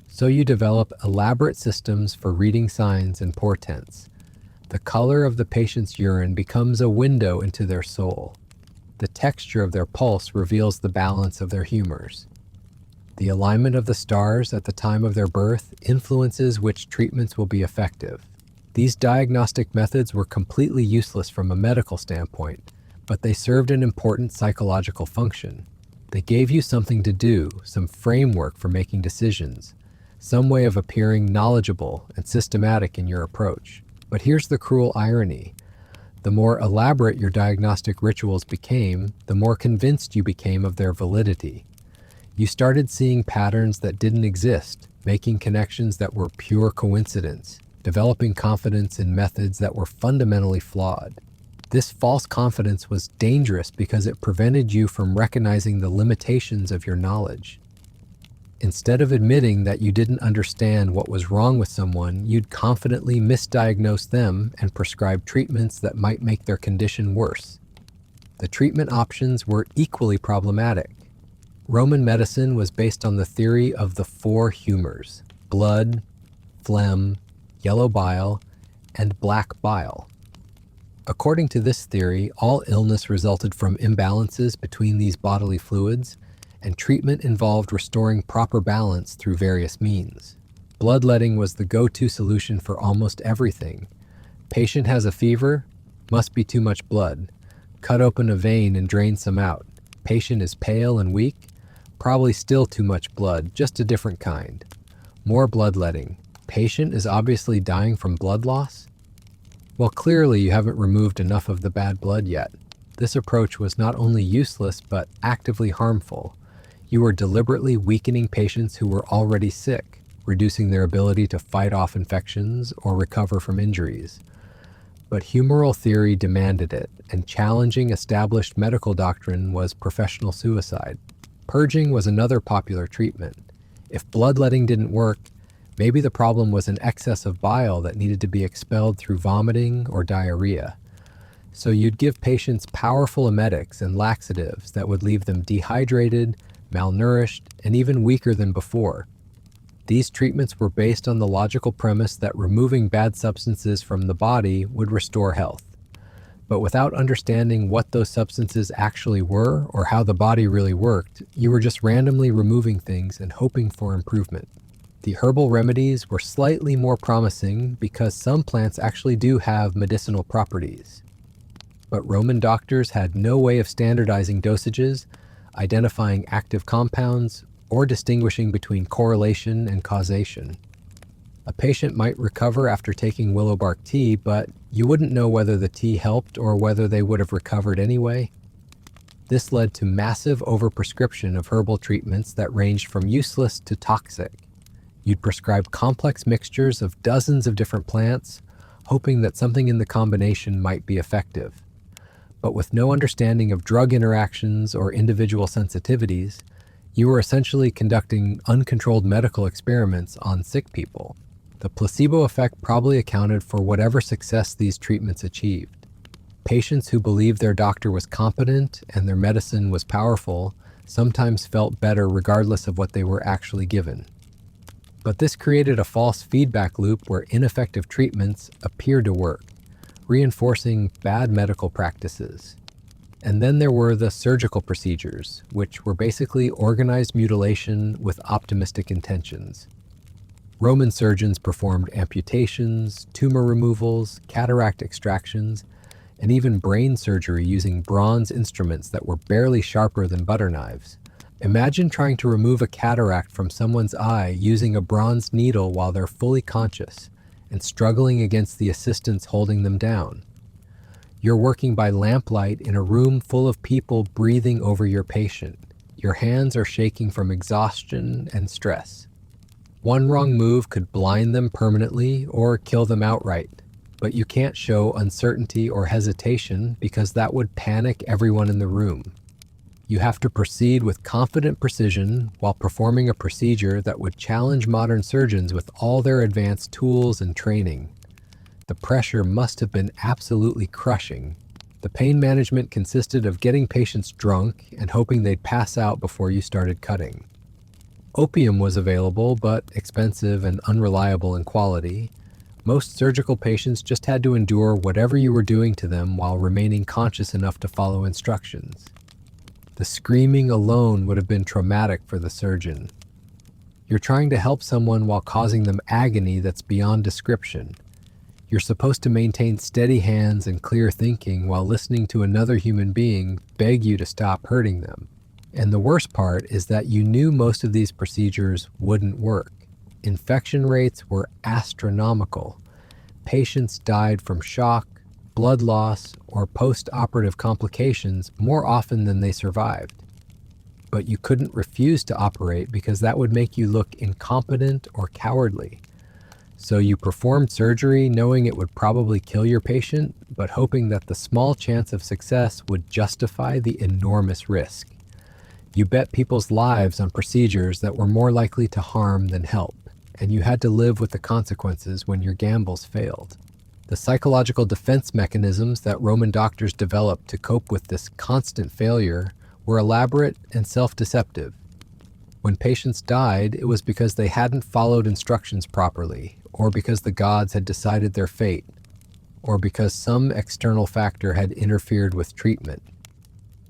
So you develop elaborate systems for reading signs and portents. The color of the patient's urine becomes a window into their soul. The texture of their pulse reveals the balance of their humors. The alignment of the stars at the time of their birth influences which treatments will be effective. These diagnostic methods were completely useless from a medical standpoint, but they served an important psychological function. They gave you something to do, some framework for making decisions, some way of appearing knowledgeable and systematic in your approach. But here's the cruel irony. The more elaborate your diagnostic rituals became, the more convinced you became of their validity. You started seeing patterns that didn't exist, making connections that were pure coincidence, developing confidence in methods that were fundamentally flawed. This false confidence was dangerous because it prevented you from recognizing the limitations of your knowledge. Instead of admitting that you didn't understand what was wrong with someone, you'd confidently misdiagnose them and prescribe treatments that might make their condition worse. The treatment options were equally problematic. Roman medicine was based on the theory of the four humors: blood, phlegm, yellow bile, and black bile. According to this theory, all illness resulted from imbalances between these bodily fluids, and treatment involved restoring proper balance through various means. Bloodletting was the go-to solution for almost everything. Patient has a fever, must be too much blood. Cut open a vein and drain some out. Patient is pale and weak, probably still too much blood, just a different kind. More bloodletting. Patient is obviously dying from blood loss? Well, clearly you haven't removed enough of the bad blood yet. This approach was not only useless, but actively harmful. You were deliberately weakening patients who were already sick, reducing their ability to fight off infections or recover from injuries. But humoral theory demanded it, and challenging established medical doctrine was professional suicide. Purging was another popular treatment. If bloodletting didn't work, maybe the problem was an excess of bile that needed to be expelled through vomiting or diarrhea. So you'd give patients powerful emetics and laxatives that would leave them dehydrated, malnourished, and even weaker than before. These treatments were based on the logical premise that removing bad substances from the body would restore health. But without understanding what those substances actually were or how the body really worked, you were just randomly removing things and hoping for improvement. The herbal remedies were slightly more promising because some plants actually do have medicinal properties. But Roman doctors had no way of standardizing dosages, identifying active compounds, or distinguishing between correlation and causation. A patient might recover after taking willow bark tea, but you wouldn't know whether the tea helped or whether they would have recovered anyway. This led to massive overprescription of herbal treatments that ranged from useless to toxic. You'd prescribe complex mixtures of dozens of different plants, hoping that something in the combination might be effective. But with no understanding of drug interactions or individual sensitivities, you were essentially conducting uncontrolled medical experiments on sick people. The placebo effect probably accounted for whatever success these treatments achieved. Patients who believed their doctor was competent and their medicine was powerful sometimes felt better regardless of what they were actually given. But this created a false feedback loop where ineffective treatments appeared to work, reinforcing bad medical practices. And then there were the surgical procedures, which were basically organized mutilation with optimistic intentions. Roman surgeons performed amputations, tumor removals, cataract extractions, and even brain surgery using bronze instruments that were barely sharper than butter knives. Imagine trying to remove a cataract from someone's eye using a bronze needle while they're fully conscious and struggling against the assistants holding them down. You're working by lamplight in a room full of people breathing over your patient. Your hands are shaking from exhaustion and stress. One wrong move could blind them permanently or kill them outright. But you can't show uncertainty or hesitation because that would panic everyone in the room. You have to proceed with confident precision while performing a procedure that would challenge modern surgeons with all their advanced tools and training. The pressure must have been absolutely crushing. The pain management consisted of getting patients drunk and hoping they'd pass out before you started cutting. Opium was available, but expensive and unreliable in quality. Most surgical patients just had to endure whatever you were doing to them while remaining conscious enough to follow instructions. The screaming alone would have been traumatic for the surgeon. You're trying to help someone while causing them agony that's beyond description. You're supposed to maintain steady hands and clear thinking while listening to another human being beg you to stop hurting them. And the worst part is that you knew most of these procedures wouldn't work. Infection rates were astronomical. Patients died from shock, blood loss, or post-operative complications more often than they survived. But you couldn't refuse to operate because that would make you look incompetent or cowardly. So you performed surgery knowing it would probably kill your patient, but hoping that the small chance of success would justify the enormous risk. You bet people's lives on procedures that were more likely to harm than help, and you had to live with the consequences when your gambles failed. The psychological defense mechanisms that Roman doctors developed to cope with this constant failure were elaborate and self-deceptive. When patients died, it was because they hadn't followed instructions properly, or because the gods had decided their fate, or because some external factor had interfered with treatment.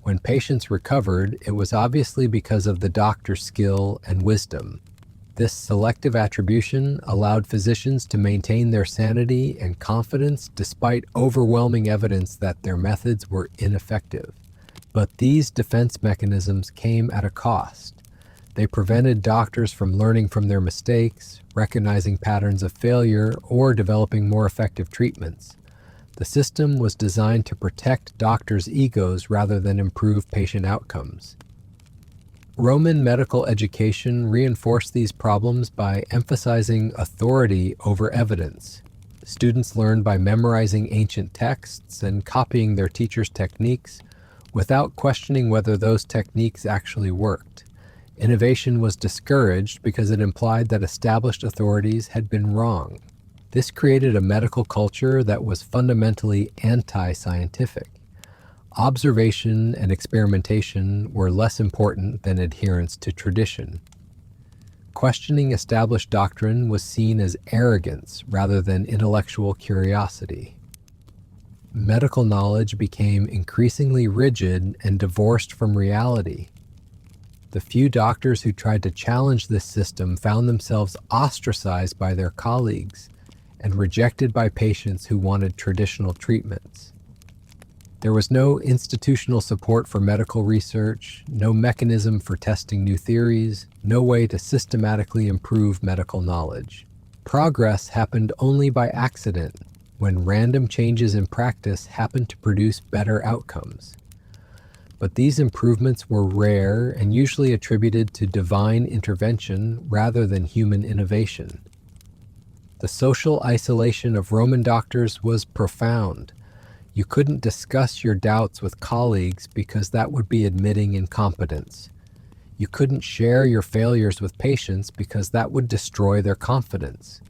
When patients recovered, it was obviously because of the doctor's skill and wisdom. This selective attribution allowed physicians to maintain their sanity and confidence despite overwhelming evidence that their methods were ineffective. But these defense mechanisms came at a cost. They prevented doctors from learning from their mistakes, recognizing patterns of failure, or developing more effective treatments. The system was designed to protect doctors' egos rather than improve patient outcomes. Roman medical education reinforced these problems by emphasizing authority over evidence. Students learned by memorizing ancient texts and copying their teachers' techniques without questioning whether those techniques actually worked. Innovation was discouraged because it implied that established authorities had been wrong. This created a medical culture that was fundamentally anti-scientific. Observation and experimentation were less important than adherence to tradition. Questioning established doctrine was seen as arrogance rather than intellectual curiosity. Medical knowledge became increasingly rigid and divorced from reality. The few doctors who tried to challenge this system found themselves ostracized by their colleagues and rejected by patients who wanted traditional treatments. There was no institutional support for medical research, no mechanism for testing new theories, no way to systematically improve medical knowledge. Progress happened only by accident, when random changes in practice happened to produce better outcomes. But these improvements were rare and usually attributed to divine intervention rather than human innovation. The social isolation of Roman doctors was profound. You couldn't discuss your doubts with colleagues because that would be admitting incompetence. You couldn't share your failures with patients because that would destroy their confidence.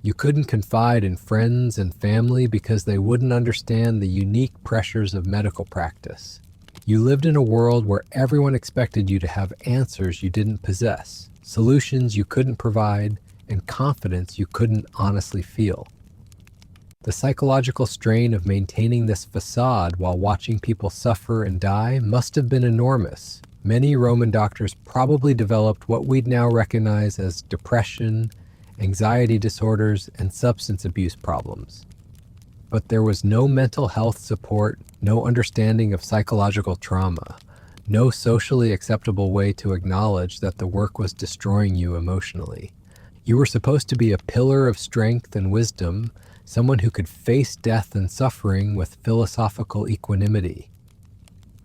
You couldn't confide in friends and family because they wouldn't understand the unique pressures of medical practice. You lived in a world where everyone expected you to have answers you didn't possess, solutions you couldn't provide, and confidence you couldn't honestly feel. The psychological strain of maintaining this facade while watching people suffer and die must have been enormous. Many Roman doctors probably developed what we'd now recognize as depression, anxiety disorders, and substance abuse problems. But there was no mental health support, no understanding of psychological trauma, no socially acceptable way to acknowledge that the work was destroying you emotionally. You were supposed to be a pillar of strength and wisdom, someone who could face death and suffering with philosophical equanimity.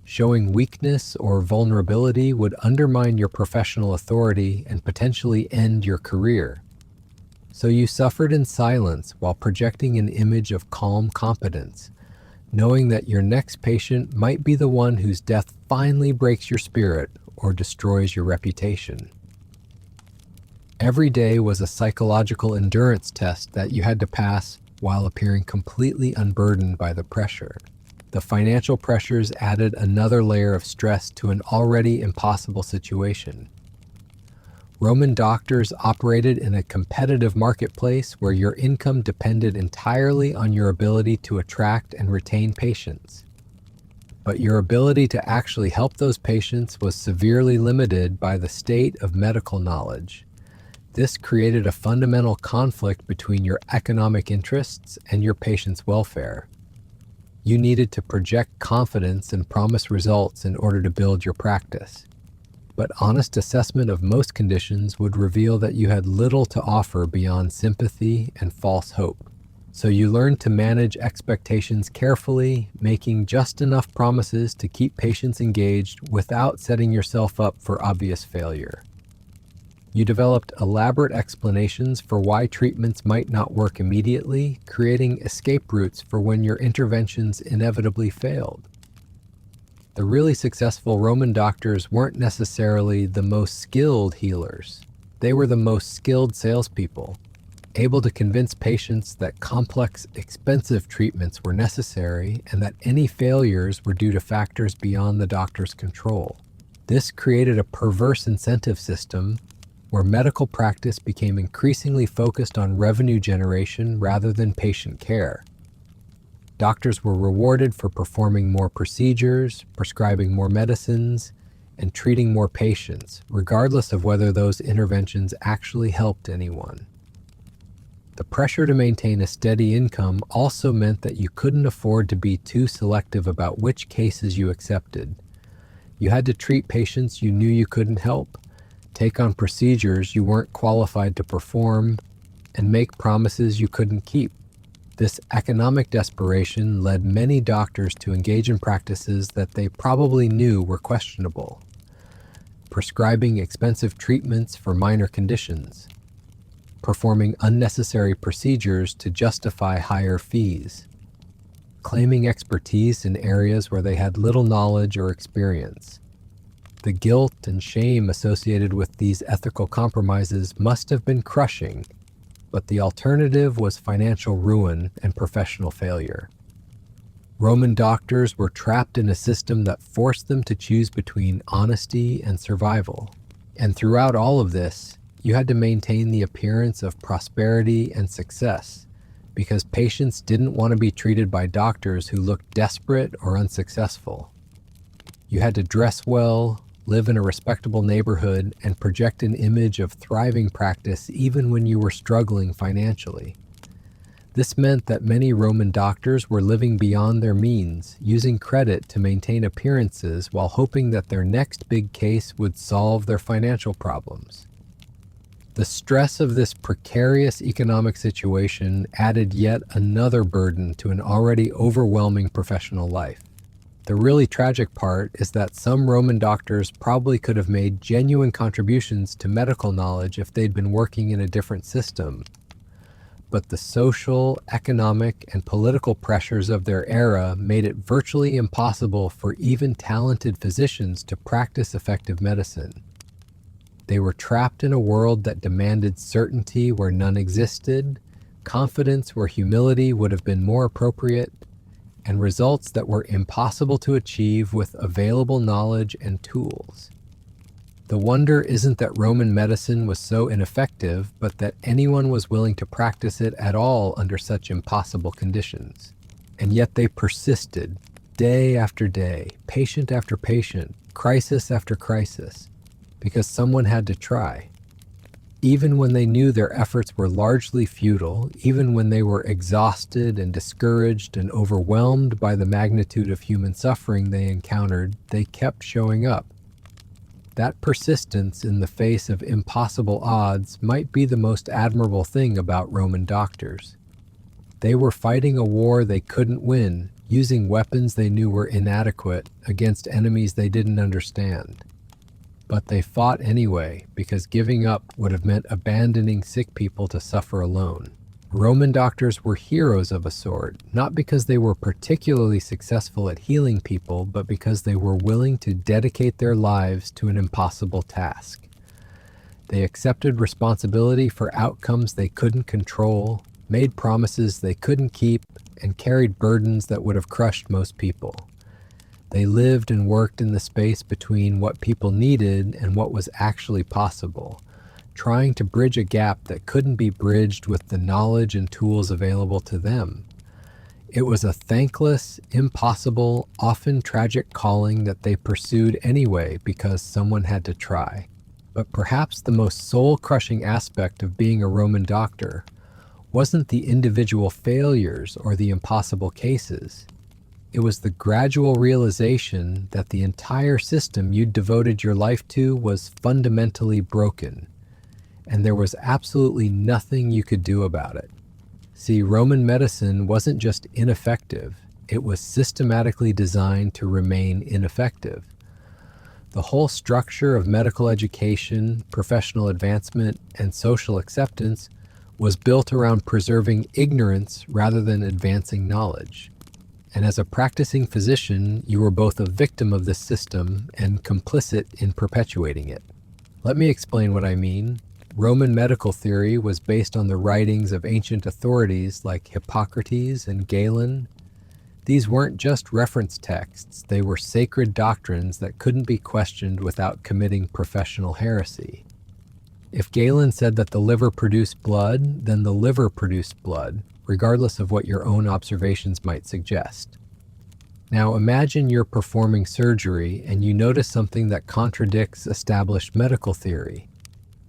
Showing weakness or vulnerability would undermine your professional authority and potentially end your career. So you suffered in silence while projecting an image of calm competence, knowing that your next patient might be the one whose death finally breaks your spirit or destroys your reputation. Every day was a psychological endurance test that you had to pass while appearing completely unburdened by the pressure. The financial pressures added another layer of stress to an already impossible situation. Roman doctors operated in a competitive marketplace where your income depended entirely on your ability to attract and retain patients. But your ability to actually help those patients was severely limited by the state of medical knowledge. This created a fundamental conflict between your economic interests and your patient's welfare. You needed to project confidence and promise results in order to build your practice. But honest assessment of most conditions would reveal that you had little to offer beyond sympathy and false hope. So you learned to manage expectations carefully, making just enough promises to keep patients engaged without setting yourself up for obvious failure. You developed elaborate explanations for why treatments might not work immediately, creating escape routes for when your interventions inevitably failed. The really successful Roman doctors weren't necessarily the most skilled healers. They were the most skilled salespeople, able to convince patients that complex, expensive treatments were necessary and that any failures were due to factors beyond the doctor's control. This created a perverse incentive system where medical practice became increasingly focused on revenue generation rather than patient care. Doctors were rewarded for performing more procedures, prescribing more medicines, and treating more patients, regardless of whether those interventions actually helped anyone. The pressure to maintain a steady income also meant that you couldn't afford to be too selective about which cases you accepted. You had to treat patients you knew you couldn't help, take on procedures you weren't qualified to perform, and make promises you couldn't keep. This economic desperation led many doctors to engage in practices that they probably knew were questionable, prescribing expensive treatments for minor conditions, performing unnecessary procedures to justify higher fees, claiming expertise in areas where they had little knowledge or experience. The guilt and shame associated with these ethical compromises must have been crushing, but the alternative was financial ruin and professional failure. Roman doctors were trapped in a system that forced them to choose between honesty and survival. And throughout all of this, you had to maintain the appearance of prosperity and success, because patients didn't want to be treated by doctors who looked desperate or unsuccessful. You had to dress well, live in a respectable neighborhood, and project an image of thriving practice even when you were struggling financially. This meant that many Roman doctors were living beyond their means, using credit to maintain appearances while hoping that their next big case would solve their financial problems. The stress of this precarious economic situation added yet another burden to an already overwhelming professional life. The really tragic part is that some Roman doctors probably could have made genuine contributions to medical knowledge if they'd been working in a different system. But the social, economic, and political pressures of their era made it virtually impossible for even talented physicians to practice effective medicine. They were trapped in a world that demanded certainty where none existed, confidence where humility would have been more appropriate, and results that were impossible to achieve with available knowledge and tools. The wonder isn't that Roman medicine was so ineffective, but that anyone was willing to practice it at all under such impossible conditions. And yet they persisted, day after day, patient after patient, crisis after crisis, because someone had to try. Even when they knew their efforts were largely futile, even when they were exhausted and discouraged and overwhelmed by the magnitude of human suffering they encountered, they kept showing up. That persistence in the face of impossible odds might be the most admirable thing about Roman doctors. They were fighting a war they couldn't win, using weapons they knew were inadequate against enemies they didn't understand. But they fought anyway because giving up would have meant abandoning sick people to suffer alone. Roman doctors were heroes of a sort, not because they were particularly successful at healing people, but because they were willing to dedicate their lives to an impossible task. They accepted responsibility for outcomes they couldn't control, made promises they couldn't keep, and carried burdens that would have crushed most people. They lived and worked in the space between what people needed and what was actually possible, trying to bridge a gap that couldn't be bridged with the knowledge and tools available to them. It was a thankless, impossible, often tragic calling that they pursued anyway because someone had to try. But perhaps the most soul-crushing aspect of being a Roman doctor wasn't the individual failures or the impossible cases. It was the gradual realization that the entire system you'd devoted your life to was fundamentally broken, and there was absolutely nothing you could do about it. See, Roman medicine wasn't just ineffective, it was systematically designed to remain ineffective. The whole structure of medical education, professional advancement, and social acceptance was built around preserving ignorance rather than advancing knowledge. And as a practicing physician, you were both a victim of this system and complicit in perpetuating it. Let me explain what I mean. Roman medical theory was based on the writings of ancient authorities like Hippocrates and Galen. These weren't just reference texts, they were sacred doctrines that couldn't be questioned without committing professional heresy. If Galen said that the liver produced blood, then the liver produced blood, regardless of what your own observations might suggest. Now imagine you're performing surgery and you notice something that contradicts established medical theory.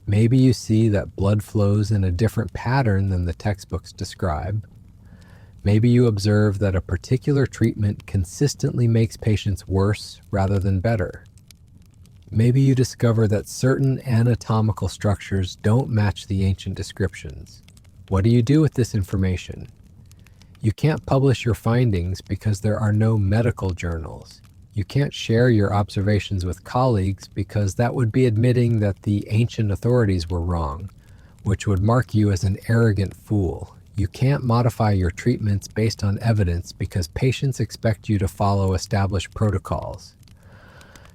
Maybe you see that blood flows in a different pattern than the textbooks describe. Maybe you observe that a particular treatment consistently makes patients worse rather than better. Maybe you discover that certain anatomical structures don't match the ancient descriptions. What do you do with this information? You can't publish your findings because there are no medical journals. You can't share your observations with colleagues because that would be admitting that the ancient authorities were wrong, which would mark you as an arrogant fool. You can't modify your treatments based on evidence because patients expect you to follow established protocols.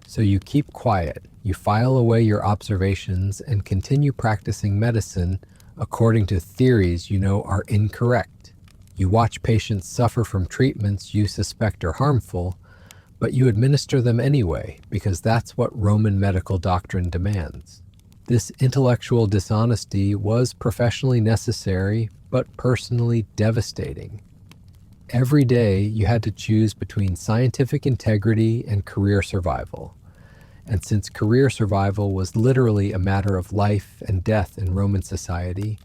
So you keep quiet, you file away your observations, and continue practicing medicine according to theories you know are incorrect. You watch patients suffer from treatments you suspect are harmful, but you administer them anyway because that's what Roman medical doctrine demands. This intellectual dishonesty was professionally necessary, but personally devastating. Every day you had to choose between scientific integrity and career survival. And since career survival was literally a matter of life and death in Roman society,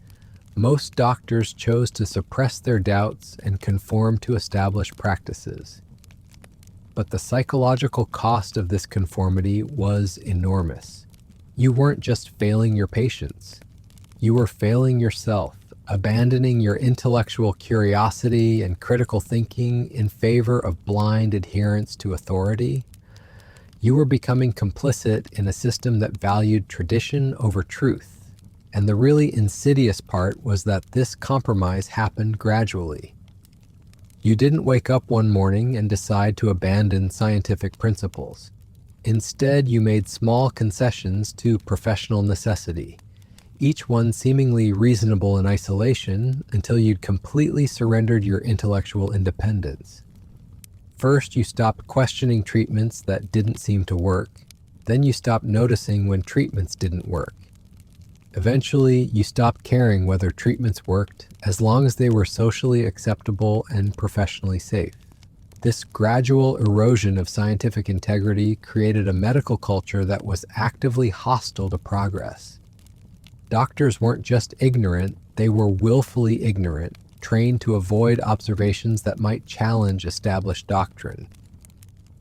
most doctors chose to suppress their doubts and conform to established practices. But the psychological cost of this conformity was enormous. You weren't just failing your patients. You were failing yourself, abandoning your intellectual curiosity and critical thinking in favor of blind adherence to authority. You were becoming complicit in a system that valued tradition over truth. And the really insidious part was that this compromise happened gradually. You didn't wake up one morning and decide to abandon scientific principles. Instead, you made small concessions to professional necessity, each one seemingly reasonable in isolation until you'd completely surrendered your intellectual independence. First, you stopped questioning treatments that didn't seem to work. Then you stopped noticing when treatments didn't work. Eventually, you stopped caring whether treatments worked as long as they were socially acceptable and professionally safe. This gradual erosion of scientific integrity created a medical culture that was actively hostile to progress. Doctors weren't just ignorant, they were willfully ignorant, trained to avoid observations that might challenge established doctrine.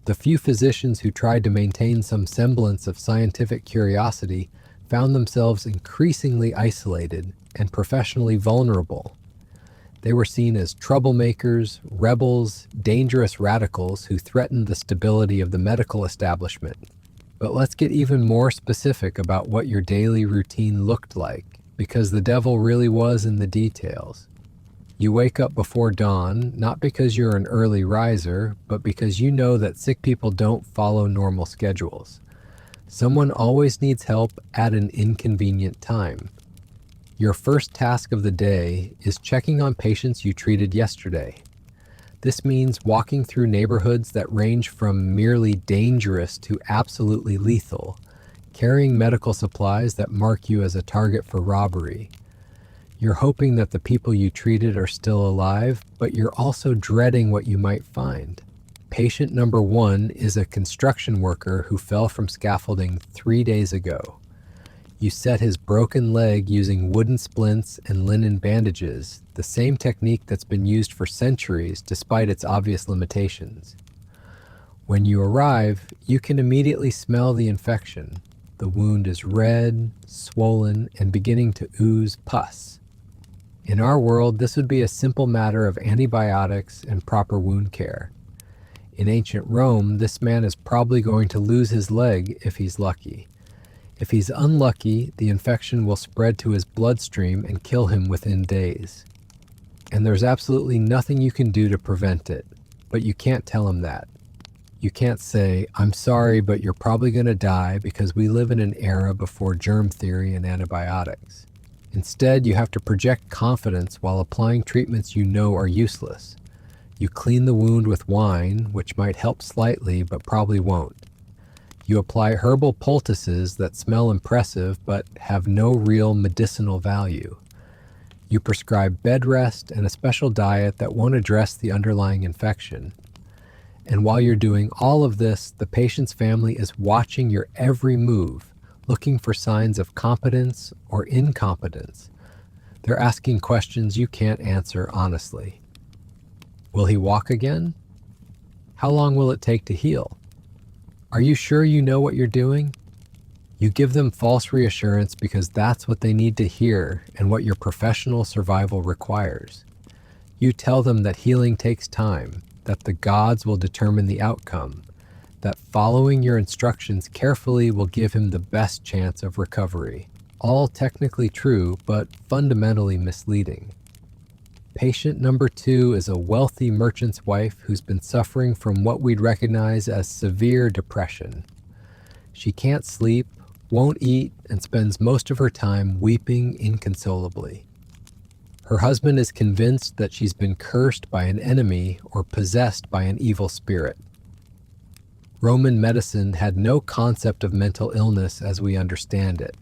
The few physicians who tried to maintain some semblance of scientific curiosity found themselves increasingly isolated and professionally vulnerable. They were seen as troublemakers, rebels, dangerous radicals who threatened the stability of the medical establishment. But let's get even more specific about what your daily routine looked like, because the devil really was in the details. You wake up before dawn, not because you're an early riser, but because you know that sick people don't follow normal schedules. Someone always needs help at an inconvenient time. Your first task of the day is checking on patients you treated yesterday. This means walking through neighborhoods that range from merely dangerous to absolutely lethal, carrying medical supplies that mark you as a target for robbery. You're hoping that the people you treated are still alive, but you're also dreading what you might find. Patient number 1 is a construction worker who fell from scaffolding 3 days ago. You set his broken leg using wooden splints and linen bandages, the same technique that's been used for centuries despite its obvious limitations. When you arrive, you can immediately smell the infection. The wound is red, swollen, and beginning to ooze pus. In our world, this would be a simple matter of antibiotics and proper wound care. In ancient Rome, this man is probably going to lose his leg if he's lucky. If he's unlucky, the infection will spread to his bloodstream and kill him within days. And there's absolutely nothing you can do to prevent it, but you can't tell him that. You can't say, "I'm sorry, but you're probably going to die," because we live in an era before germ theory and antibiotics. Instead, you have to project confidence while applying treatments you know are useless. You clean the wound with wine, which might help slightly but probably won't. You apply herbal poultices that smell impressive but have no real medicinal value. You prescribe bed rest and a special diet that won't address the underlying infection. And while you're doing all of this, the patient's family is watching your every move, looking for signs of competence or incompetence. They're asking questions you can't answer honestly. Will he walk again? How long will it take to heal? Are you sure you know what you're doing? You give them false reassurance because that's what they need to hear and what your professional survival requires. You tell them that healing takes time, that the gods will determine the outcome, that following your instructions carefully will give him the best chance of recovery. All technically true, but fundamentally misleading. Patient number 2 is a wealthy merchant's wife who's been suffering from what we'd recognize as severe depression. She can't sleep, won't eat, and spends most of her time weeping inconsolably. Her husband is convinced that she's been cursed by an enemy or possessed by an evil spirit. Roman medicine had no concept of mental illness as we understand it.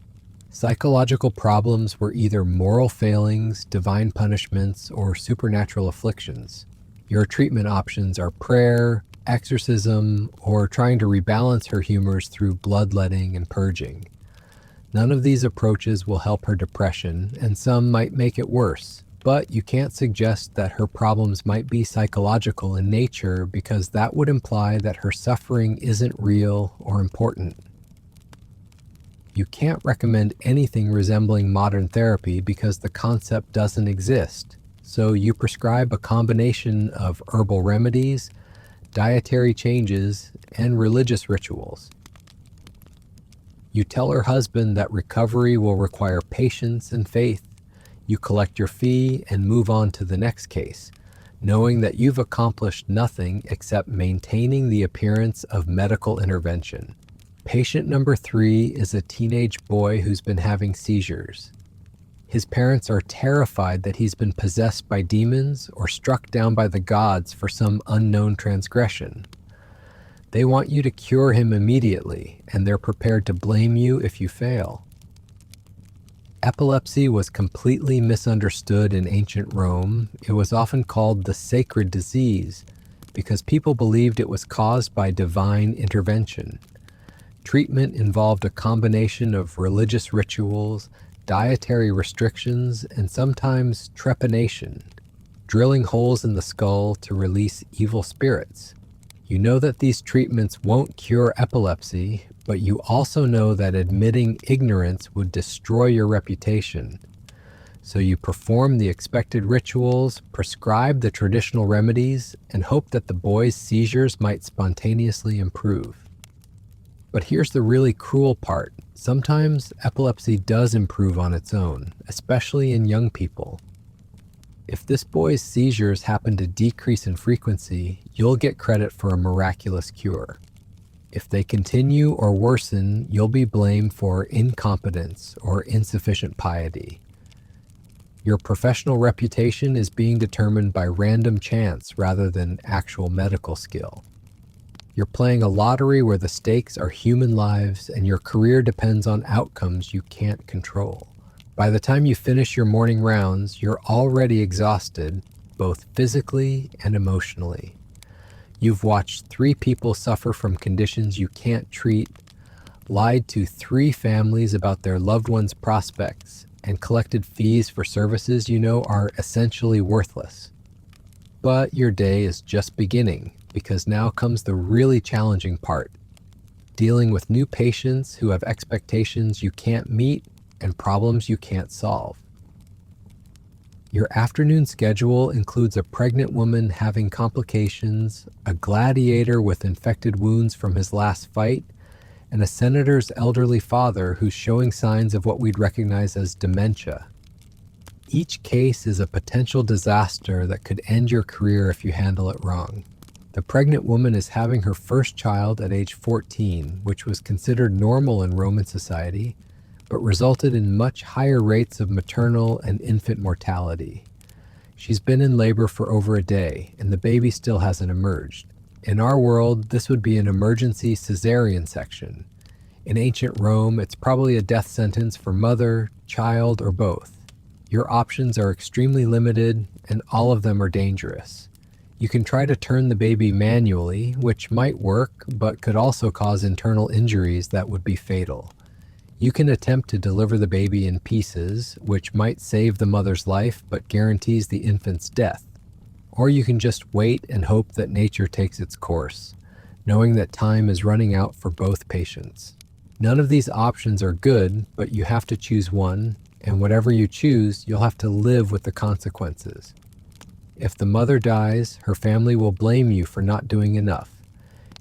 Psychological problems were either moral failings, divine punishments, or supernatural afflictions. Your treatment options are prayer, exorcism, or trying to rebalance her humors through bloodletting and purging. None of these approaches will help her depression, and some might make it worse. But you can't suggest that her problems might be psychological in nature because that would imply that her suffering isn't real or important. You can't recommend anything resembling modern therapy because the concept doesn't exist. So you prescribe a combination of herbal remedies, dietary changes, and religious rituals. You tell her husband that recovery will require patience and faith. You collect your fee and move on to the next case, knowing that you've accomplished nothing except maintaining the appearance of medical intervention. Patient number 3 is a teenage boy who's been having seizures. His parents are terrified that he's been possessed by demons or struck down by the gods for some unknown transgression. They want you to cure him immediately, and they're prepared to blame you if you fail. Epilepsy was completely misunderstood in ancient Rome. It was often called the sacred disease because people believed it was caused by divine intervention. Treatment involved a combination of religious rituals, dietary restrictions, and sometimes trepanation, drilling holes in the skull to release evil spirits. You know that these treatments won't cure epilepsy, but you also know that admitting ignorance would destroy your reputation. So you perform the expected rituals, prescribe the traditional remedies, and hope that the boy's seizures might spontaneously improve. But here's the really cruel part. Sometimes epilepsy does improve on its own, especially in young people. If this boy's seizures happen to decrease in frequency, you'll get credit for a miraculous cure. If they continue or worsen, you'll be blamed for incompetence or insufficient piety. Your professional reputation is being determined by random chance rather than actual medical skill. You're playing a lottery where the stakes are human lives and your career depends on outcomes you can't control. By the time you finish your morning rounds, you're already exhausted, both physically and emotionally. You've watched 3 people suffer from conditions you can't treat, lied to 3 families about their loved ones' prospects, and collected fees for services you know are essentially worthless. But your day is just beginning, because now comes the really challenging part, dealing with new patients who have expectations you can't meet and problems you can't solve. Your afternoon schedule includes a pregnant woman having complications, a gladiator with infected wounds from his last fight, and a senator's elderly father who's showing signs of what we'd recognize as dementia. Each case is a potential disaster that could end your career if you handle it wrong. The pregnant woman is having her first child at age 14, which was considered normal in Roman society, but resulted in much higher rates of maternal and infant mortality. She's been in labor for over a day, and the baby still hasn't emerged. In our world, this would be an emergency cesarean section. In ancient Rome, it's probably a death sentence for mother, child, or both. Your options are extremely limited, and all of them are dangerous. You can try to turn the baby manually, which might work, but could also cause internal injuries that would be fatal. You can attempt to deliver the baby in pieces, which might save the mother's life but guarantees the infant's death. Or you can just wait and hope that nature takes its course, knowing that time is running out for both patients. None of these options are good, but you have to choose one, and whatever you choose, you'll have to live with the consequences. If the mother dies, her family will blame you for not doing enough.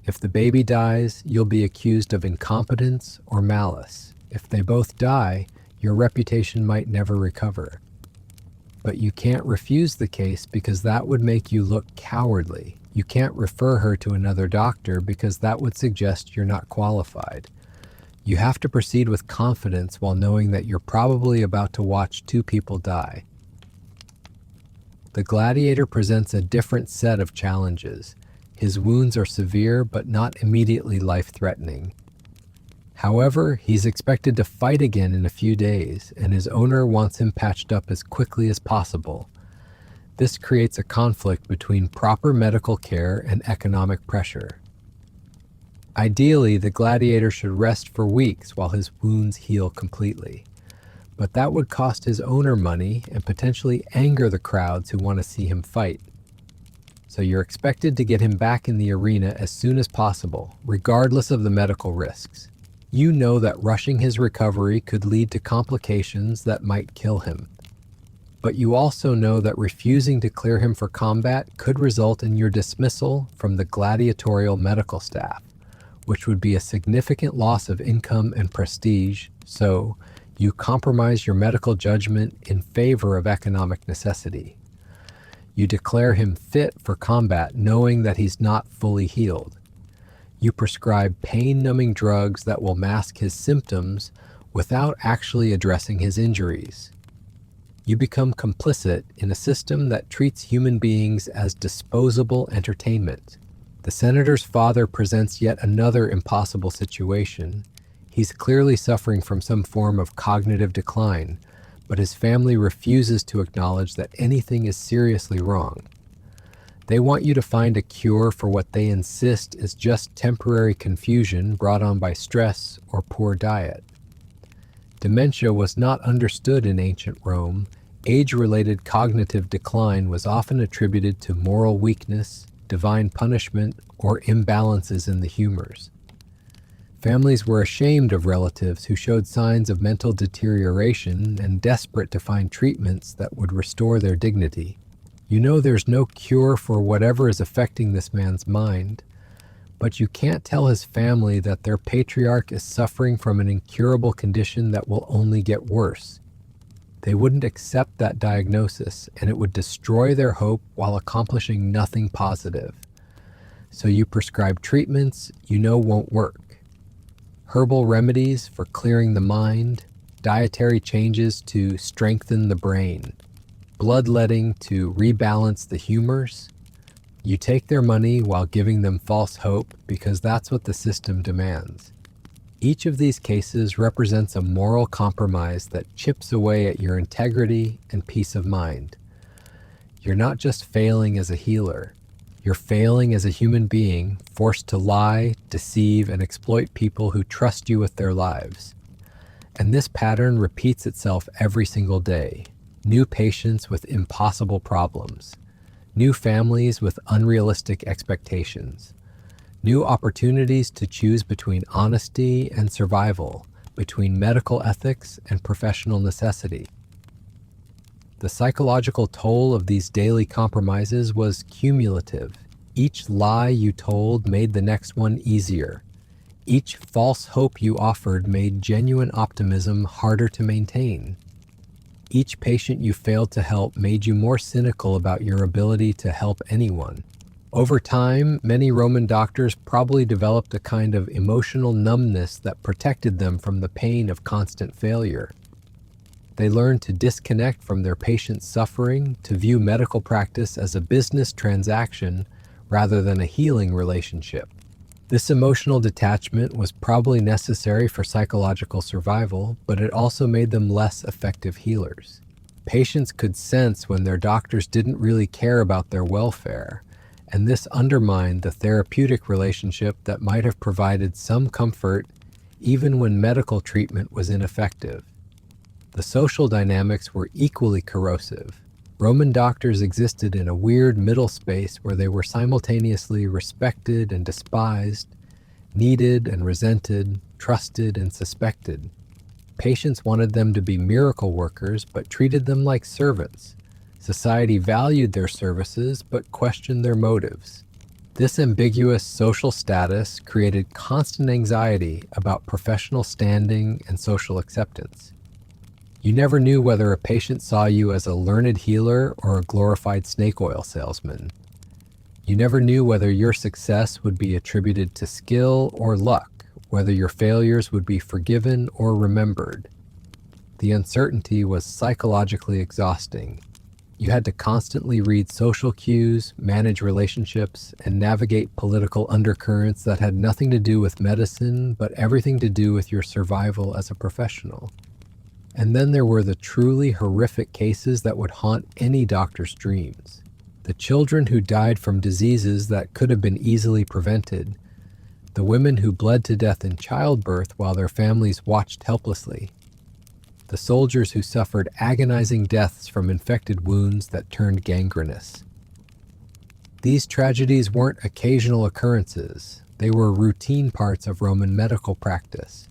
If the baby dies, you'll be accused of incompetence or malice. If they both die, your reputation might never recover. But you can't refuse the case because that would make you look cowardly. You can't refer her to another doctor because that would suggest you're not qualified. You have to proceed with confidence while knowing that you're probably about to watch 2 people die. The gladiator presents a different set of challenges. His wounds are severe but not immediately life-threatening. However, he's expected to fight again in a few days, and his owner wants him patched up as quickly as possible. This creates a conflict between proper medical care and economic pressure. Ideally, the gladiator should rest for weeks while his wounds heal completely. But that would cost his owner money and potentially anger the crowds who want to see him fight. So you're expected to get him back in the arena as soon as possible, regardless of the medical risks. You know that rushing his recovery could lead to complications that might kill him. But you also know that refusing to clear him for combat could result in your dismissal from the gladiatorial medical staff, which would be a significant loss of income and prestige, so you compromise your medical judgment in favor of economic necessity. You declare him fit for combat knowing that he's not fully healed. You prescribe pain-numbing drugs that will mask his symptoms without actually addressing his injuries. You become complicit in a system that treats human beings as disposable entertainment. The senator's father presents yet another impossible situation. He's clearly suffering from some form of cognitive decline, but his family refuses to acknowledge that anything is seriously wrong. They want you to find a cure for what they insist is just temporary confusion brought on by stress or poor diet. Dementia was not understood in ancient Rome. Age-related cognitive decline was often attributed to moral weakness, divine punishment, or imbalances in the humors. Families were ashamed of relatives who showed signs of mental deterioration and desperate to find treatments that would restore their dignity. You know there's no cure for whatever is affecting this man's mind, But you can't tell his family that their patriarch is suffering from an incurable condition that will only get worse. They wouldn't accept that diagnosis, and it would destroy their hope while accomplishing nothing positive. So you prescribe treatments you know won't work. Herbal remedies for clearing the mind, dietary changes to strengthen the brain, bloodletting to rebalance the humors. You take their money while giving them false hope because that's what the system demands. Each of these cases represents a moral compromise that chips away at your integrity and peace of mind. You're not just failing as a healer. You're failing as a human being, forced to lie, deceive, and exploit people who trust you with their lives. And this pattern repeats itself every single day. New patients with impossible problems. New families with unrealistic expectations. New opportunities to choose between honesty and survival, between medical ethics and professional necessity. The psychological toll of these daily compromises was cumulative. Each lie you told made the next one easier. Each false hope you offered made genuine optimism harder to maintain. Each patient you failed to help made you more cynical about your ability to help anyone. Over time, many Roman doctors probably developed a kind of emotional numbness that protected them from the pain of constant failure. They learned to disconnect from their patients' suffering, to view medical practice as a business transaction rather than a healing relationship. This emotional detachment was probably necessary for psychological survival, but it also made them less effective healers. Patients could sense when their doctors didn't really care about their welfare, and this undermined the therapeutic relationship that might have provided some comfort even when medical treatment was ineffective. The social dynamics were equally corrosive. Roman doctors existed in a weird middle space where they were simultaneously respected and despised, needed and resented, trusted and suspected. Patients wanted them to be miracle workers, but treated them like servants. Society valued their services, but questioned their motives. This ambiguous social status created constant anxiety about professional standing and social acceptance. You never knew whether a patient saw you as a learned healer or a glorified snake oil salesman. You never knew whether your success would be attributed to skill or luck, whether your failures would be forgiven or remembered. The uncertainty was psychologically exhausting. You had to constantly read social cues, manage relationships, and navigate political undercurrents that had nothing to do with medicine, but everything to do with your survival as a professional. And then there were the truly horrific cases that would haunt any doctor's dreams. The children who died from diseases that could have been easily prevented. The women who bled to death in childbirth while their families watched helplessly. The soldiers who suffered agonizing deaths from infected wounds that turned gangrenous. These tragedies weren't occasional occurrences. They were routine parts of Roman medical practice.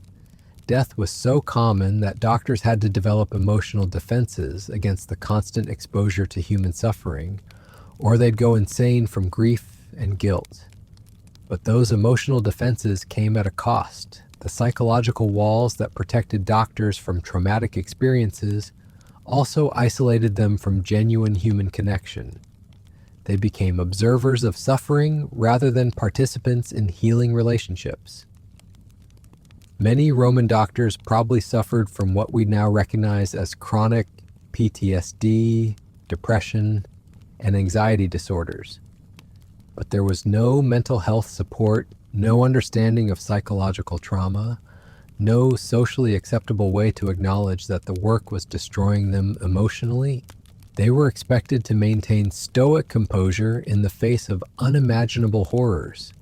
Death was so common that doctors had to develop emotional defenses against the constant exposure to human suffering, or they'd go insane from grief and guilt. But those emotional defenses came at a cost. The psychological walls that protected doctors from traumatic experiences also isolated them from genuine human connection. They became observers of suffering rather than participants in healing relationships. Many Roman doctors probably suffered from what we now recognize as chronic PTSD, depression, and anxiety disorders. But there was no mental health support, no understanding of psychological trauma, no socially acceptable way to acknowledge that the work was destroying them emotionally. They were expected to maintain stoic composure in the face of unimaginable horrors.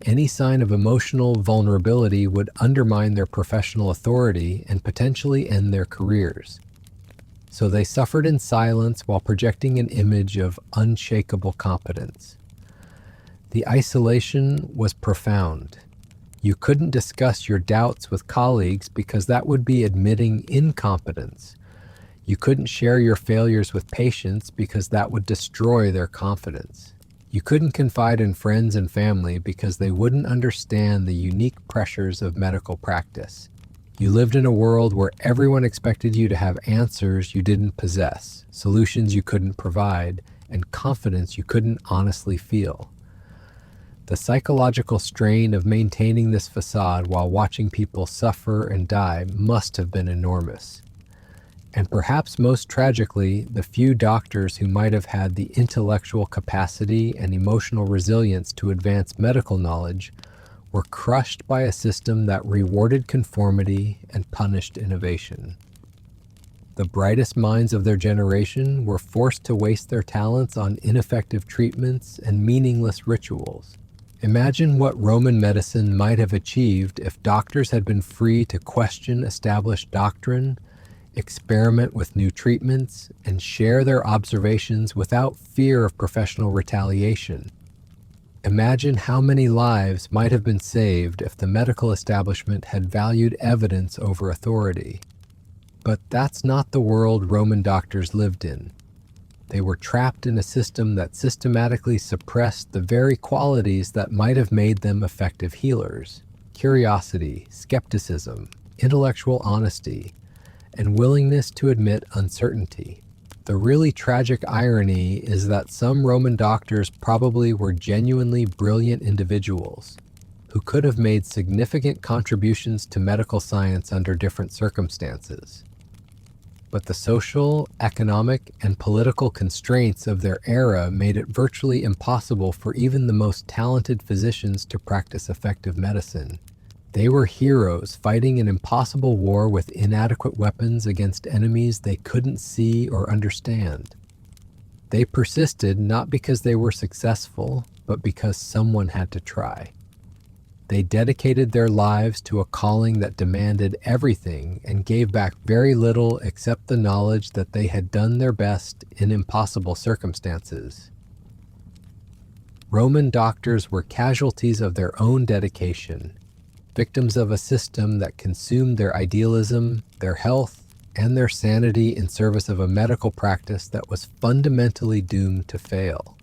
Any sign of emotional vulnerability would undermine their professional authority and potentially end their careers. So they suffered in silence while projecting an image of unshakable competence. The isolation was profound. You couldn't discuss your doubts with colleagues because that would be admitting incompetence. You couldn't share your failures with patients because that would destroy their confidence. You couldn't confide in friends and family because they wouldn't understand the unique pressures of medical practice. You lived in a world where everyone expected you to have answers you didn't possess, solutions you couldn't provide, and confidence you couldn't honestly feel. The psychological strain of maintaining this facade while watching people suffer and die must have been enormous. And perhaps most tragically, the few doctors who might have had the intellectual capacity and emotional resilience to advance medical knowledge were crushed by a system that rewarded conformity and punished innovation. The brightest minds of their generation were forced to waste their talents on ineffective treatments and meaningless rituals. Imagine what Roman medicine might have achieved if doctors had been free to question established doctrine, experiment with new treatments, and share their observations without fear of professional retaliation. Imagine how many lives might have been saved if the medical establishment had valued evidence over authority. But that's not the world Roman doctors lived in. They were trapped in a system that systematically suppressed the very qualities that might have made them effective healers: curiosity, skepticism, intellectual honesty, and willingness to admit uncertainty. The really tragic irony is that some Roman doctors probably were genuinely brilliant individuals who could have made significant contributions to medical science under different circumstances. But the social, economic, and political constraints of their era made it virtually impossible for even the most talented physicians to practice effective medicine. They were heroes fighting an impossible war with inadequate weapons against enemies they couldn't see or understand. They persisted not because they were successful, but because someone had to try. They dedicated their lives to a calling that demanded everything and gave back very little except the knowledge that they had done their best in impossible circumstances. Roman doctors were casualties of their own dedication, victims of a system that consumed their idealism, their health, and their sanity in service of a medical practice that was fundamentally doomed to fail.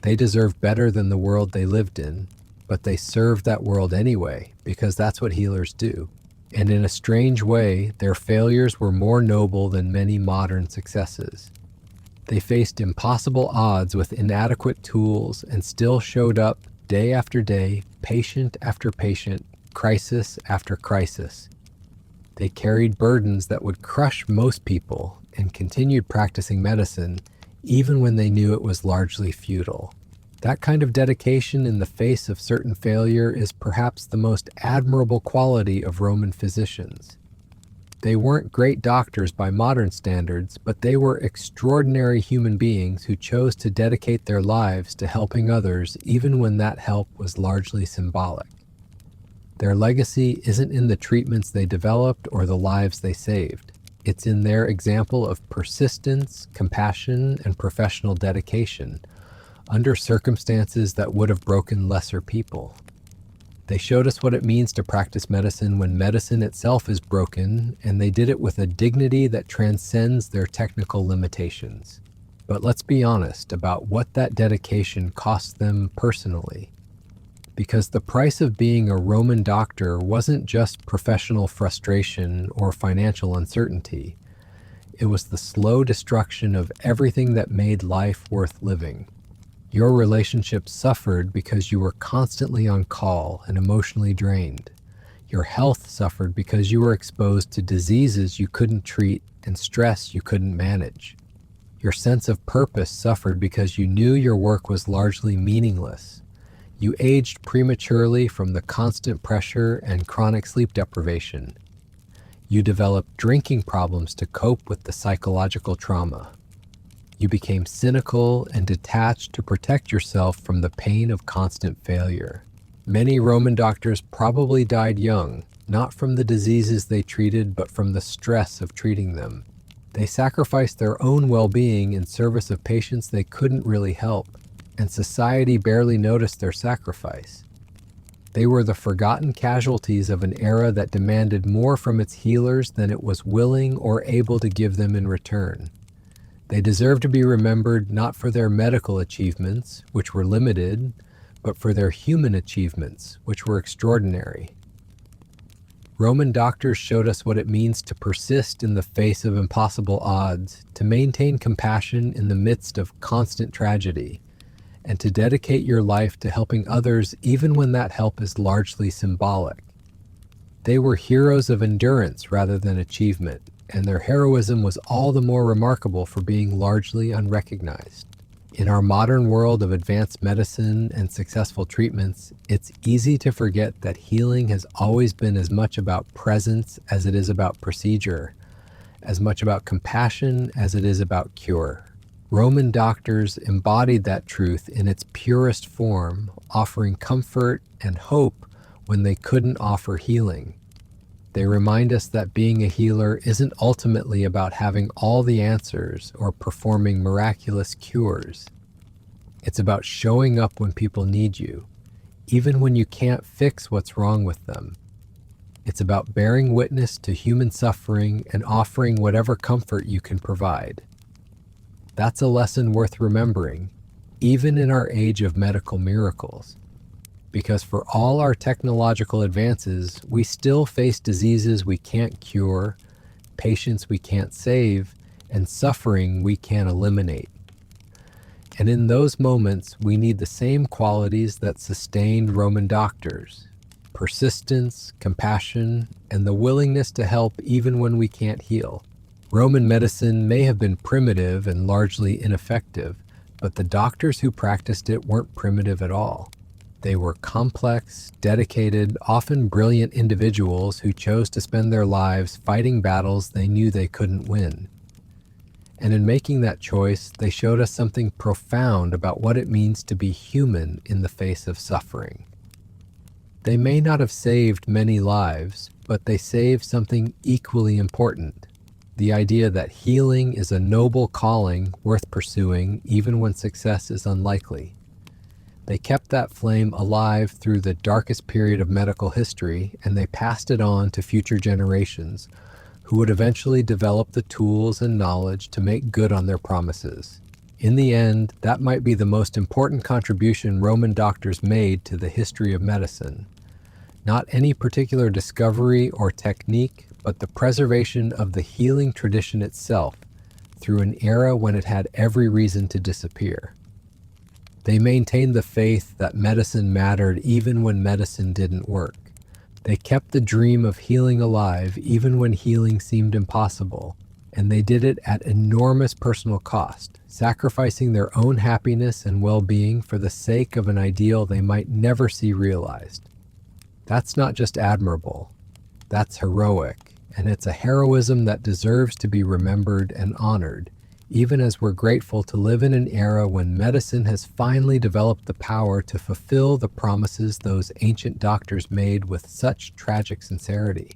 They deserved better than the world they lived in, but they served that world anyway, because that's what healers do. And in a strange way, their failures were more noble than many modern successes. They faced impossible odds with inadequate tools and still showed up day after day, patient after patient, crisis after crisis. They carried burdens that would crush most people and continued practicing medicine even when they knew it was largely futile. That kind of dedication in the face of certain failure is perhaps the most admirable quality of Roman physicians. They weren't great doctors by modern standards, but they were extraordinary human beings who chose to dedicate their lives to helping others even when that help was largely symbolic. Their legacy isn't in the treatments they developed or the lives they saved. It's in their example of persistence, compassion, and professional dedication under circumstances that would have broken lesser people. They showed us what it means to practice medicine when medicine itself is broken, and they did it with a dignity that transcends their technical limitations. But let's be honest about what that dedication cost them personally. Because the price of being a Roman doctor wasn't just professional frustration or financial uncertainty. It was the slow destruction of everything that made life worth living. Your relationships suffered because you were constantly on call and emotionally drained. Your health suffered because you were exposed to diseases you couldn't treat and stress you couldn't manage. Your sense of purpose suffered because you knew your work was largely meaningless. You aged prematurely from the constant pressure and chronic sleep deprivation. You developed drinking problems to cope with the psychological trauma. You became cynical and detached to protect yourself from the pain of constant failure. Many Roman doctors probably died young, not from the diseases they treated, but from the stress of treating them. They sacrificed their own well-being in service of patients they couldn't really help, and society barely noticed their sacrifice. They were the forgotten casualties of an era that demanded more from its healers than it was willing or able to give them in return. They deserve to be remembered not for their medical achievements, which were limited, but for their human achievements, which were extraordinary. Roman doctors showed us what it means to persist in the face of impossible odds, to maintain compassion in the midst of constant tragedy, and to dedicate your life to helping others even when that help is largely symbolic. They were heroes of endurance rather than achievement, and their heroism was all the more remarkable for being largely unrecognized. In our modern world of advanced medicine and successful treatments, it's easy to forget that healing has always been as much about presence as it is about procedure, as much about compassion as it is about cure. Roman doctors embodied that truth in its purest form, offering comfort and hope when they couldn't offer healing. They remind us that being a healer isn't ultimately about having all the answers or performing miraculous cures. It's about showing up when people need you, even when you can't fix what's wrong with them. It's about bearing witness to human suffering and offering whatever comfort you can provide. That's a lesson worth remembering, even in our age of medical miracles. Because for all our technological advances, we still face diseases we can't cure, patients we can't save, and suffering we can't eliminate. And in those moments, we need the same qualities that sustained Roman doctors: persistence, compassion, and the willingness to help even when we can't heal. Roman medicine may have been primitive and largely ineffective, but the doctors who practiced it weren't primitive at all. They were complex, dedicated, often brilliant individuals who chose to spend their lives fighting battles they knew they couldn't win. And in making that choice, they showed us something profound about what it means to be human in the face of suffering. They may not have saved many lives, but they saved something equally important: the idea that healing is a noble calling worth pursuing even when success is unlikely. They kept that flame alive through the darkest period of medical history, and they passed it on to future generations who would eventually develop the tools and knowledge to make good on their promises. In the end, that might be the most important contribution Roman doctors made to the history of medicine. Not any particular discovery or technique, but the preservation of the healing tradition itself through an era when it had every reason to disappear. They maintained the faith that medicine mattered even when medicine didn't work. They kept the dream of healing alive even when healing seemed impossible, and they did it at enormous personal cost, sacrificing their own happiness and well-being for the sake of an ideal they might never see realized. That's not just admirable, that's heroic, and it's a heroism that deserves to be remembered and honored, even as we're grateful to live in an era when medicine has finally developed the power to fulfill the promises those ancient doctors made with such tragic sincerity.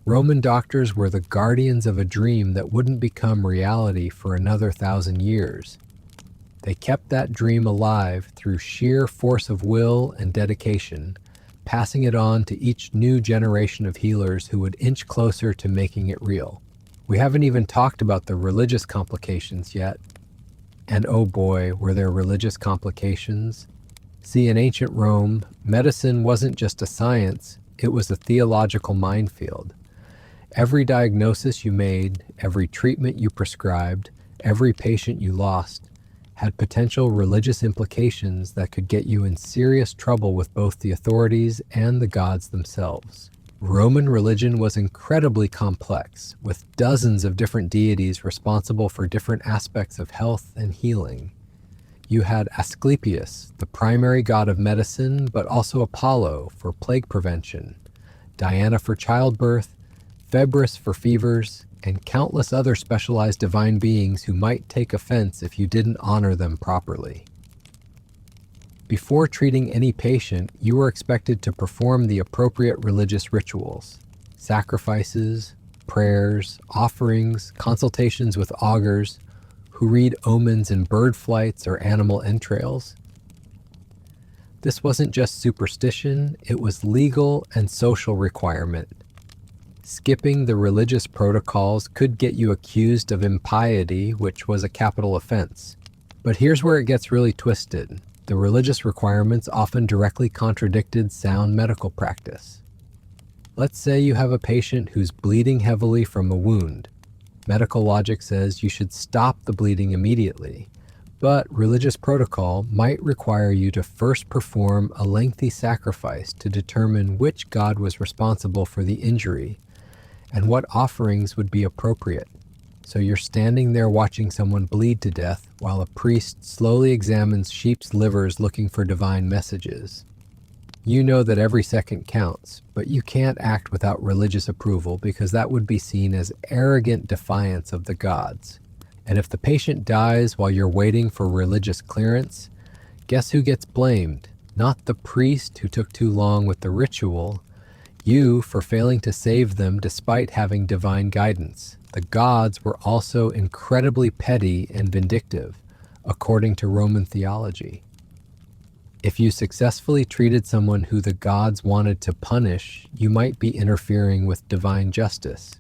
Roman doctors were the guardians of a dream that wouldn't become reality for another 1,000 years. They kept that dream alive through sheer force of will and dedication, passing it on to each new generation of healers who would inch closer to making it real. We haven't even talked about the religious complications yet. And oh boy, were there religious complications. See, in ancient Rome, medicine wasn't just a science, it was a theological minefield. Every diagnosis you made, every treatment you prescribed, every patient you lost, had potential religious implications that could get you in serious trouble with both the authorities and the gods themselves. Roman religion was incredibly complex, with dozens of different deities responsible for different aspects of health and healing. You had Asclepius, the primary god of medicine, but also Apollo for plague prevention, Diana for childbirth, Phoebus for fevers, and countless other specialized divine beings who might take offense if you didn't honor them properly. Before treating any patient, you were expected to perform the appropriate religious rituals: sacrifices, prayers, offerings, consultations with augurs, who read omens in bird flights or animal entrails. This wasn't just superstition, it was legal and social requirement. Skipping the religious protocols could get you accused of impiety, which was a capital offense. But here's where it gets really twisted. The religious requirements often directly contradicted sound medical practice. Let's say you have a patient who's bleeding heavily from a wound. Medical logic says you should stop the bleeding immediately, but religious protocol might require you to first perform a lengthy sacrifice to determine which god was responsible for the injury and what offerings would be appropriate. So you're standing there watching someone bleed to death while a priest slowly examines sheep's livers looking for divine messages. You know that every second counts, but you can't act without religious approval because that would be seen as arrogant defiance of the gods. And if the patient dies while you're waiting for religious clearance, guess who gets blamed? Not the priest who took too long with the ritual, you for failing to save them despite having divine guidance. The gods were also incredibly petty and vindictive, according to Roman theology. If you successfully treated someone who the gods wanted to punish, you might be interfering with divine justice.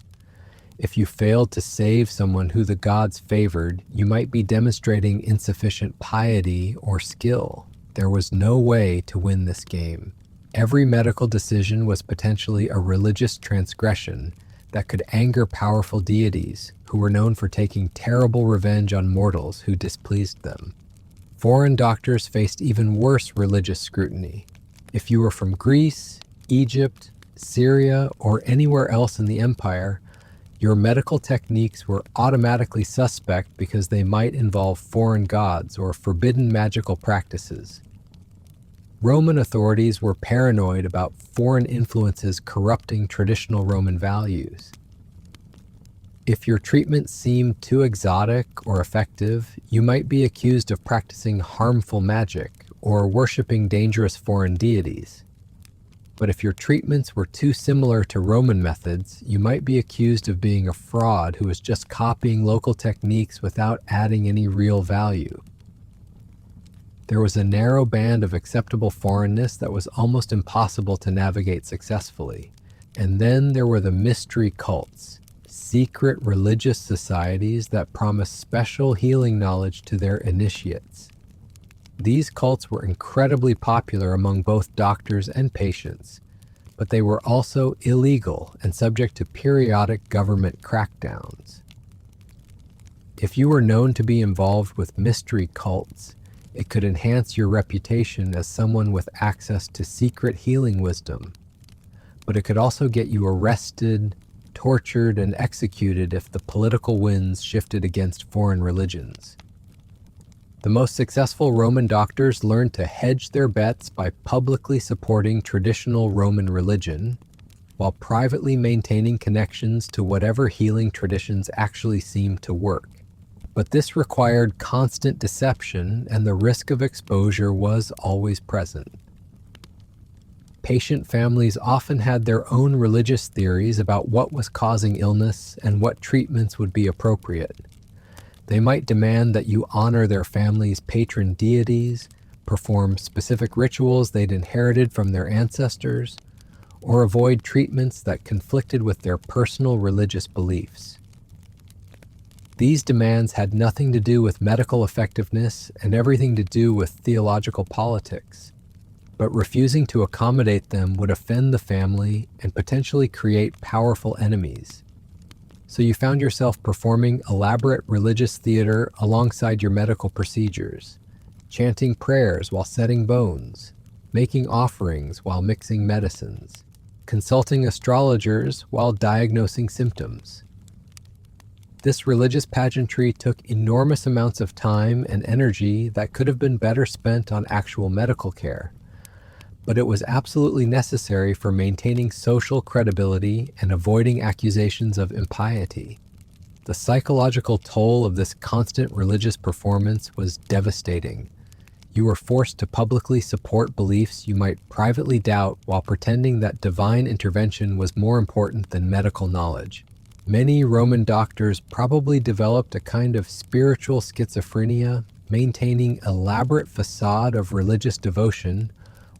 If you failed to save someone who the gods favored, you might be demonstrating insufficient piety or skill. There was no way to win this game. Every medical decision was potentially a religious transgression that could anger powerful deities who were known for taking terrible revenge on mortals who displeased them. Foreign doctors faced even worse religious scrutiny. If you were from Greece, Egypt, Syria, or anywhere else in the empire, your medical techniques were automatically suspect because they might involve foreign gods or forbidden magical practices. Roman authorities were paranoid about foreign influences corrupting traditional Roman values. If your treatment seemed too exotic or effective, you might be accused of practicing harmful magic or worshiping dangerous foreign deities. But if your treatments were too similar to Roman methods, you might be accused of being a fraud who was just copying local techniques without adding any real value. There was a narrow band of acceptable foreignness that was almost impossible to navigate successfully. And then there were the mystery cults, secret religious societies that promised special healing knowledge to their initiates. These cults were incredibly popular among both doctors and patients, but they were also illegal and subject to periodic government crackdowns. If you were known to be involved with mystery cults, it could enhance your reputation as someone with access to secret healing wisdom, but it could also get you arrested, tortured, and executed if the political winds shifted against foreign religions. The most successful Roman doctors learned to hedge their bets by publicly supporting traditional Roman religion, while privately maintaining connections to whatever healing traditions actually seemed to work. But this required constant deception, and the risk of exposure was always present. Patient families often had their own religious theories about what was causing illness and what treatments would be appropriate. They might demand that you honor their family's patron deities, perform specific rituals they'd inherited from their ancestors, or avoid treatments that conflicted with their personal religious beliefs. These demands had nothing to do with medical effectiveness and everything to do with theological politics. But refusing to accommodate them would offend the family and potentially create powerful enemies. So you found yourself performing elaborate religious theater alongside your medical procedures, chanting prayers while setting bones, making offerings while mixing medicines, consulting astrologers while diagnosing symptoms. This religious pageantry took enormous amounts of time and energy that could have been better spent on actual medical care. But it was absolutely necessary for maintaining social credibility and avoiding accusations of impiety. The psychological toll of this constant religious performance was devastating. You were forced to publicly support beliefs you might privately doubt while pretending that divine intervention was more important than medical knowledge. Many Roman doctors probably developed a kind of spiritual schizophrenia, maintaining elaborate facade of religious devotion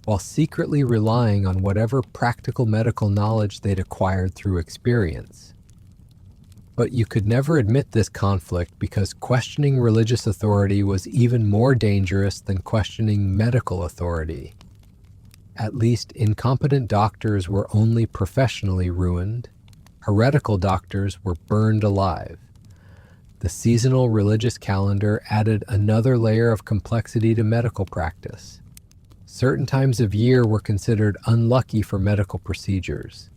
while secretly relying on whatever practical medical knowledge they'd acquired through experience. But you could never admit this conflict because questioning religious authority was even more dangerous than questioning medical authority. At least incompetent doctors were only professionally ruined. Heretical doctors were burned alive. The seasonal religious calendar added another layer of complexity to medical practice. Certain times of year were considered unlucky for medical procedures.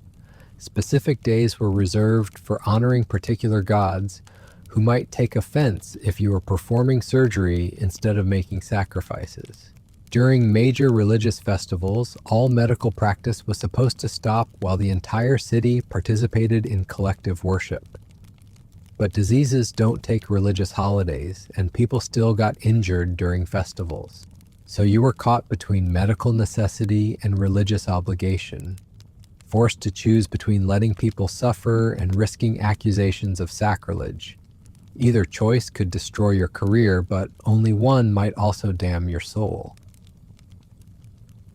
Specific days were reserved for honoring particular gods who might take offense if you were performing surgery instead of making sacrifices. During major religious festivals, all medical practice was supposed to stop while the entire city participated in collective worship. But diseases don't take religious holidays, and people still got injured during festivals. So you were caught between medical necessity and religious obligation, forced to choose between letting people suffer and risking accusations of sacrilege. Either choice could destroy your career, but only one might also damn your soul.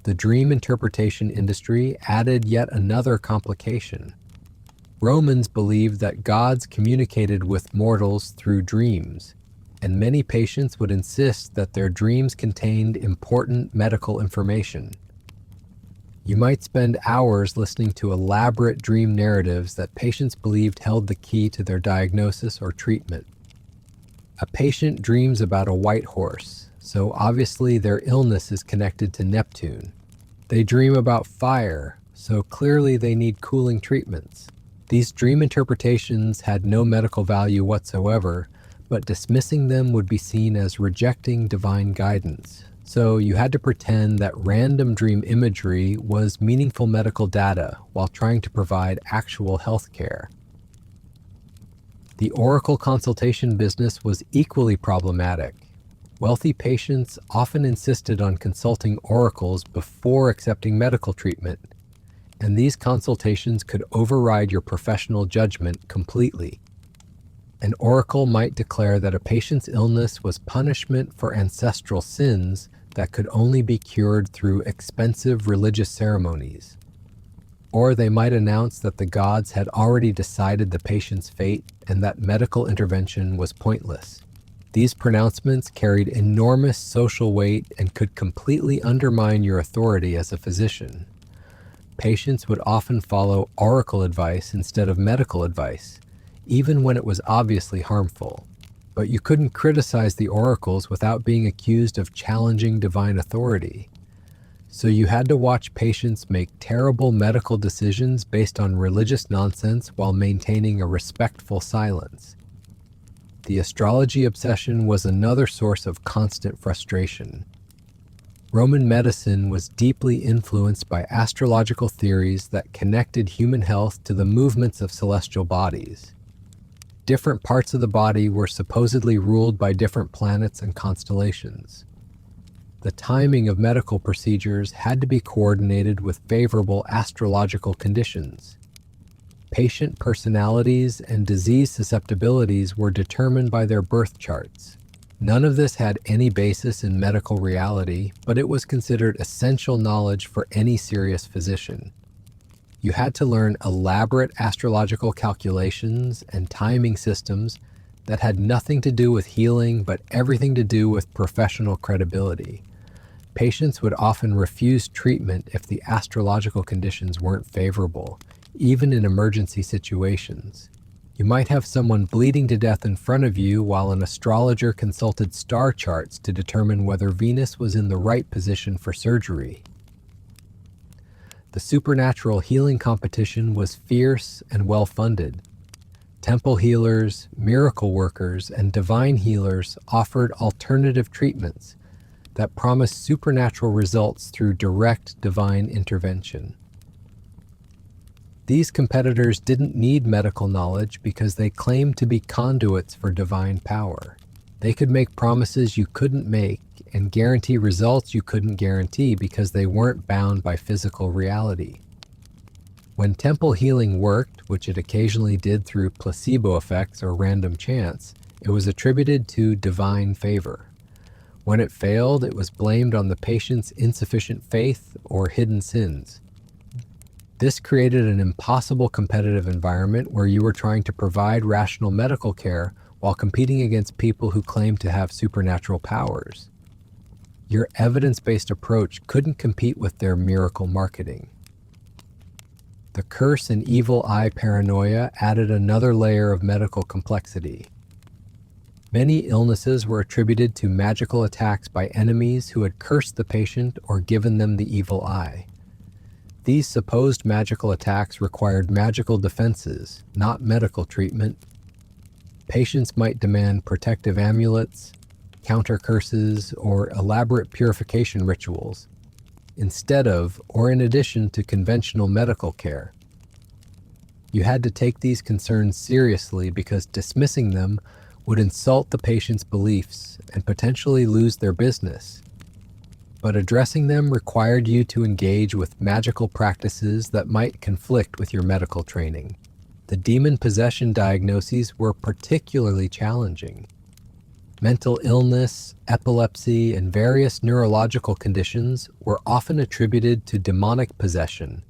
The dream interpretation industry added yet another complication. Romans believed that gods communicated with mortals through dreams, and many patients would insist that their dreams contained important medical information. You might spend hours listening to elaborate dream narratives that patients believed held the key to their diagnosis or treatment. A patient dreams about a white horse, so obviously their illness is connected to Neptune. They dream about fire, so clearly they need cooling treatments. These dream interpretations had no medical value whatsoever, but dismissing them would be seen as rejecting divine guidance. So you had to pretend that random dream imagery was meaningful medical data while trying to provide actual health care. The oracle consultation business was equally problematic. Wealthy patients often insisted on consulting oracles before accepting medical treatment, and these consultations could override your professional judgment completely. An oracle might declare that a patient's illness was punishment for ancestral sins that could only be cured through expensive religious ceremonies. Or they might announce that the gods had already decided the patient's fate and that medical intervention was pointless. These pronouncements carried enormous social weight and could completely undermine your authority as a physician. Patients would often follow oracle advice instead of medical advice, even when it was obviously harmful. But you couldn't criticize the oracles without being accused of challenging divine authority. So you had to watch patients make terrible medical decisions based on religious nonsense while maintaining a respectful silence. The astrology obsession was another source of constant frustration. Roman medicine was deeply influenced by astrological theories that connected human health to the movements of celestial bodies. Different parts of the body were supposedly ruled by different planets and constellations. The timing of medical procedures had to be coordinated with favorable astrological conditions. Patient personalities and disease susceptibilities were determined by their birth charts. None of this had any basis in medical reality, but it was considered essential knowledge for any serious physician. You had to learn elaborate astrological calculations and timing systems that had nothing to do with healing, but everything to do with professional credibility. Patients would often refuse treatment if the astrological conditions weren't favorable, even in emergency situations. You might have someone bleeding to death in front of you while an astrologer consulted star charts to determine whether Venus was in the right position for surgery. The supernatural healing competition was fierce and well-funded. Temple healers, miracle workers, and divine healers offered alternative treatments that promised supernatural results through direct divine intervention. These competitors didn't need medical knowledge because they claimed to be conduits for divine power. They could make promises you couldn't make and guarantee results you couldn't guarantee because they weren't bound by physical reality. When temple healing worked, which it occasionally did through placebo effects or random chance, it was attributed to divine favor. When it failed, it was blamed on the patient's insufficient faith or hidden sins. This created an impossible competitive environment where you were trying to provide rational medical care while competing against people who claimed to have supernatural powers. Your evidence-based approach couldn't compete with their miracle marketing. The curse and evil eye paranoia added another layer of medical complexity. Many illnesses were attributed to magical attacks by enemies who had cursed the patient or given them the evil eye. These supposed magical attacks required magical defenses, not medical treatment. Patients might demand protective amulets, counter curses, or elaborate purification rituals, instead of or in addition to conventional medical care. You had to take these concerns seriously because dismissing them would insult the patient's beliefs and potentially lose their business. But addressing them required you to engage with magical practices that might conflict with your medical training. The demon possession diagnoses were particularly challenging. Mental illness, epilepsy, and various neurological conditions were often attributed to demonic possession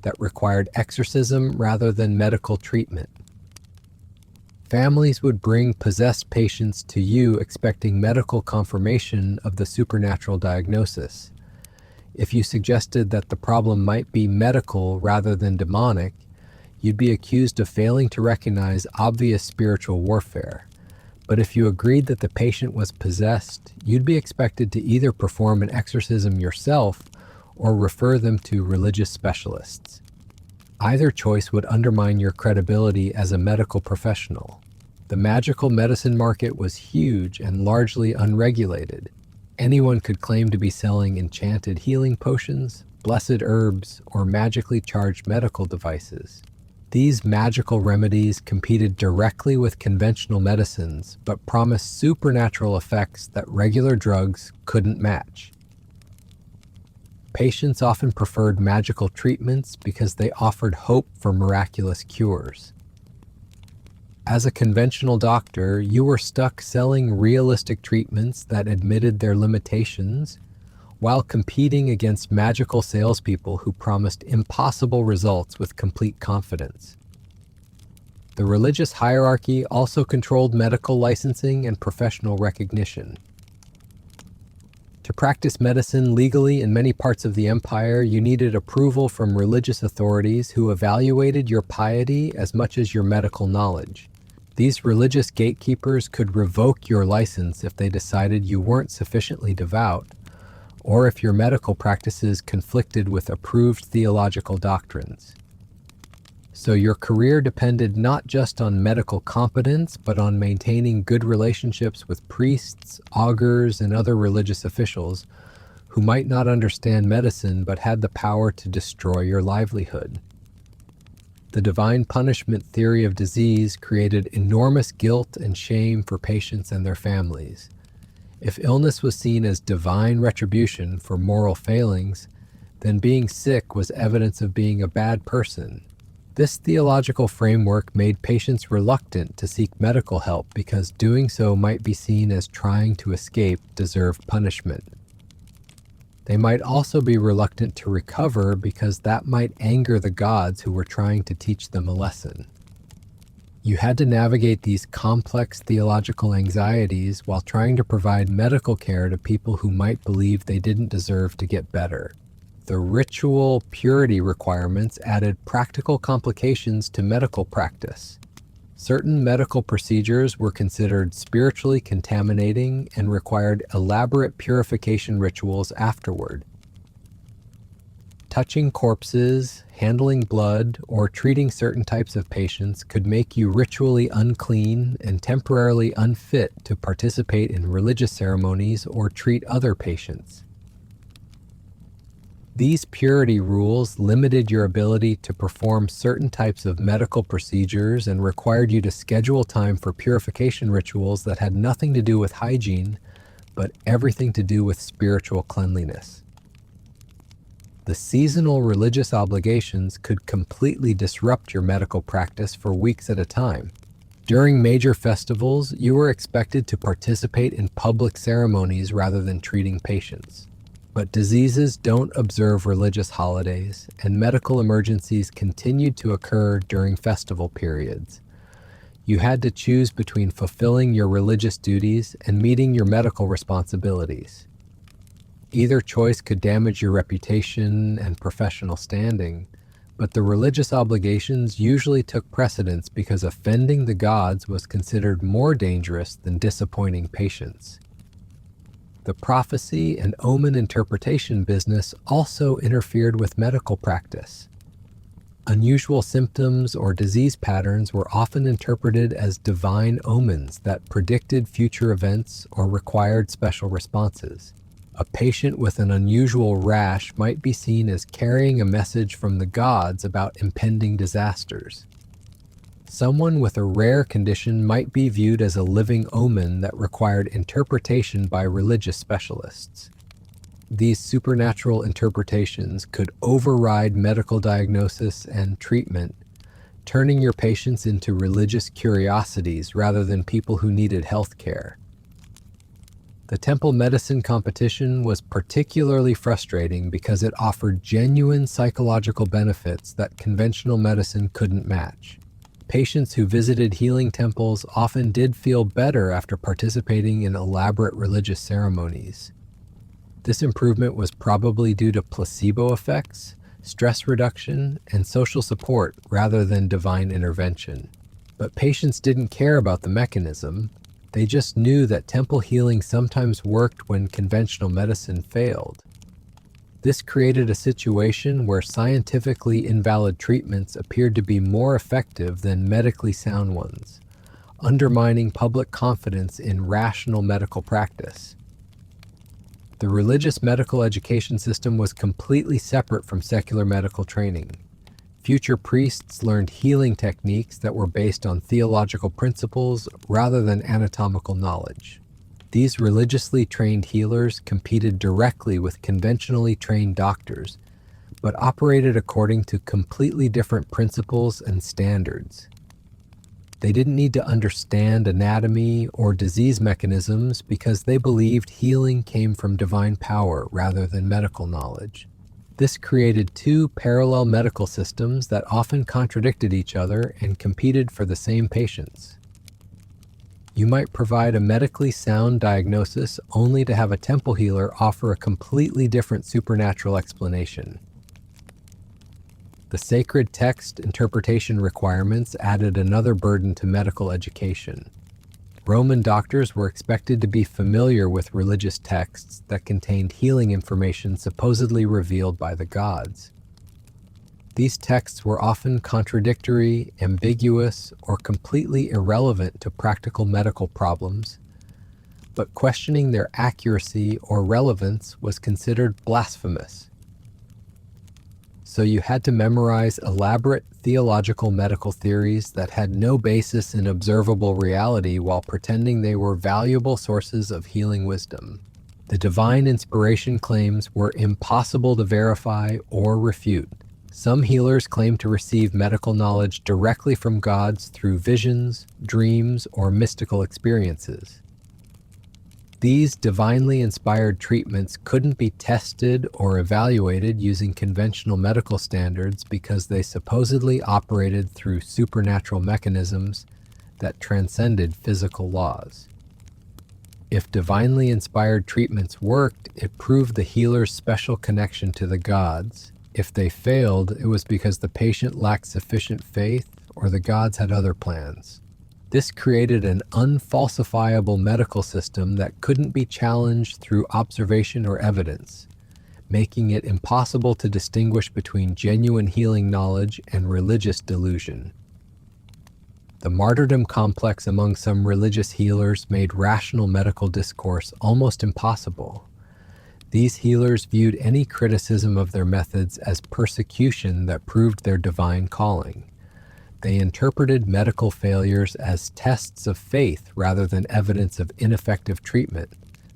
that required exorcism rather than medical treatment. Families would bring possessed patients to you expecting medical confirmation of the supernatural diagnosis. If you suggested that the problem might be medical rather than demonic, you'd be accused of failing to recognize obvious spiritual warfare. But if you agreed that the patient was possessed, you'd be expected to either perform an exorcism yourself or refer them to religious specialists. Either choice would undermine your credibility as a medical professional. The magical medicine market was huge and largely unregulated. Anyone could claim to be selling enchanted healing potions, blessed herbs, or magically charged medical devices. These magical remedies competed directly with conventional medicines, but promised supernatural effects that regular drugs couldn't match. Patients often preferred magical treatments because they offered hope for miraculous cures. As a conventional doctor, you were stuck selling realistic treatments that admitted their limitations while competing against magical salespeople who promised impossible results with complete confidence. The religious hierarchy also controlled medical licensing and professional recognition. To practice medicine legally in many parts of the empire, you needed approval from religious authorities who evaluated your piety as much as your medical knowledge. These religious gatekeepers could revoke your license if they decided you weren't sufficiently devout, or if your medical practices conflicted with approved theological doctrines. So your career depended not just on medical competence, but on maintaining good relationships with priests, augurs, and other religious officials who might not understand medicine but had the power to destroy your livelihood. The divine punishment theory of disease created enormous guilt and shame for patients and their families. If illness was seen as divine retribution for moral failings, then being sick was evidence of being a bad person. This theological framework made patients reluctant to seek medical help because doing so might be seen as trying to escape deserved punishment. They might also be reluctant to recover because that might anger the gods who were trying to teach them a lesson. You had to navigate these complex theological anxieties while trying to provide medical care to people who might believe they didn't deserve to get better. The ritual purity requirements added practical complications to medical practice. Certain medical procedures were considered spiritually contaminating and required elaborate purification rituals afterward. Touching corpses, handling blood, or treating certain types of patients could make you ritually unclean and temporarily unfit to participate in religious ceremonies or treat other patients. These purity rules limited your ability to perform certain types of medical procedures and required you to schedule time for purification rituals that had nothing to do with hygiene, but everything to do with spiritual cleanliness. The seasonal religious obligations could completely disrupt your medical practice for weeks at a time. During major festivals, you were expected to participate in public ceremonies rather than treating patients. But diseases don't observe religious holidays, and medical emergencies continued to occur during festival periods. You had to choose between fulfilling your religious duties and meeting your medical responsibilities. Either choice could damage your reputation and professional standing, but the religious obligations usually took precedence because offending the gods was considered more dangerous than disappointing patients. The prophecy and omen interpretation business also interfered with medical practice. Unusual symptoms or disease patterns were often interpreted as divine omens that predicted future events or required special responses. A patient with an unusual rash might be seen as carrying a message from the gods about impending disasters. Someone with a rare condition might be viewed as a living omen that required interpretation by religious specialists. These supernatural interpretations could override medical diagnosis and treatment, turning your patients into religious curiosities rather than people who needed health care. The temple medicine competition was particularly frustrating because it offered genuine psychological benefits that conventional medicine couldn't match. Patients who visited healing temples often did feel better after participating in elaborate religious ceremonies. This improvement was probably due to placebo effects, stress reduction, and social support rather than divine intervention. But patients didn't care about the mechanism. They just knew that temple healing sometimes worked when conventional medicine failed. This created a situation where scientifically invalid treatments appeared to be more effective than medically sound ones, undermining public confidence in rational medical practice. The religious medical education system was completely separate from secular medical training. Future priests learned healing techniques that were based on theological principles rather than anatomical knowledge. These religiously trained healers competed directly with conventionally trained doctors, but operated according to completely different principles and standards. They didn't need to understand anatomy or disease mechanisms because they believed healing came from divine power rather than medical knowledge. This created two parallel medical systems that often contradicted each other and competed for the same patients. You might provide a medically sound diagnosis only to have a temple healer offer a completely different supernatural explanation. The sacred text interpretation requirements added another burden to medical education. Roman doctors were expected to be familiar with religious texts that contained healing information supposedly revealed by the gods. These texts were often contradictory, ambiguous, or completely irrelevant to practical medical problems, but questioning their accuracy or relevance was considered blasphemous. So you had to memorize elaborate theological medical theories that had no basis in observable reality while pretending they were valuable sources of healing wisdom. The divine inspiration claims were impossible to verify or refute. Some healers claimed to receive medical knowledge directly from gods through visions, dreams, or mystical experiences. These divinely inspired treatments couldn't be tested or evaluated using conventional medical standards because they supposedly operated through supernatural mechanisms that transcended physical laws. If divinely inspired treatments worked, it proved the healer's special connection to the gods. If they failed, it was because the patient lacked sufficient faith or the gods had other plans. This created an unfalsifiable medical system that couldn't be challenged through observation or evidence, making it impossible to distinguish between genuine healing knowledge and religious delusion. The martyrdom complex among some religious healers made rational medical discourse almost impossible. These healers viewed any criticism of their methods as persecution that proved their divine calling. They interpreted medical failures as tests of faith rather than evidence of ineffective treatment.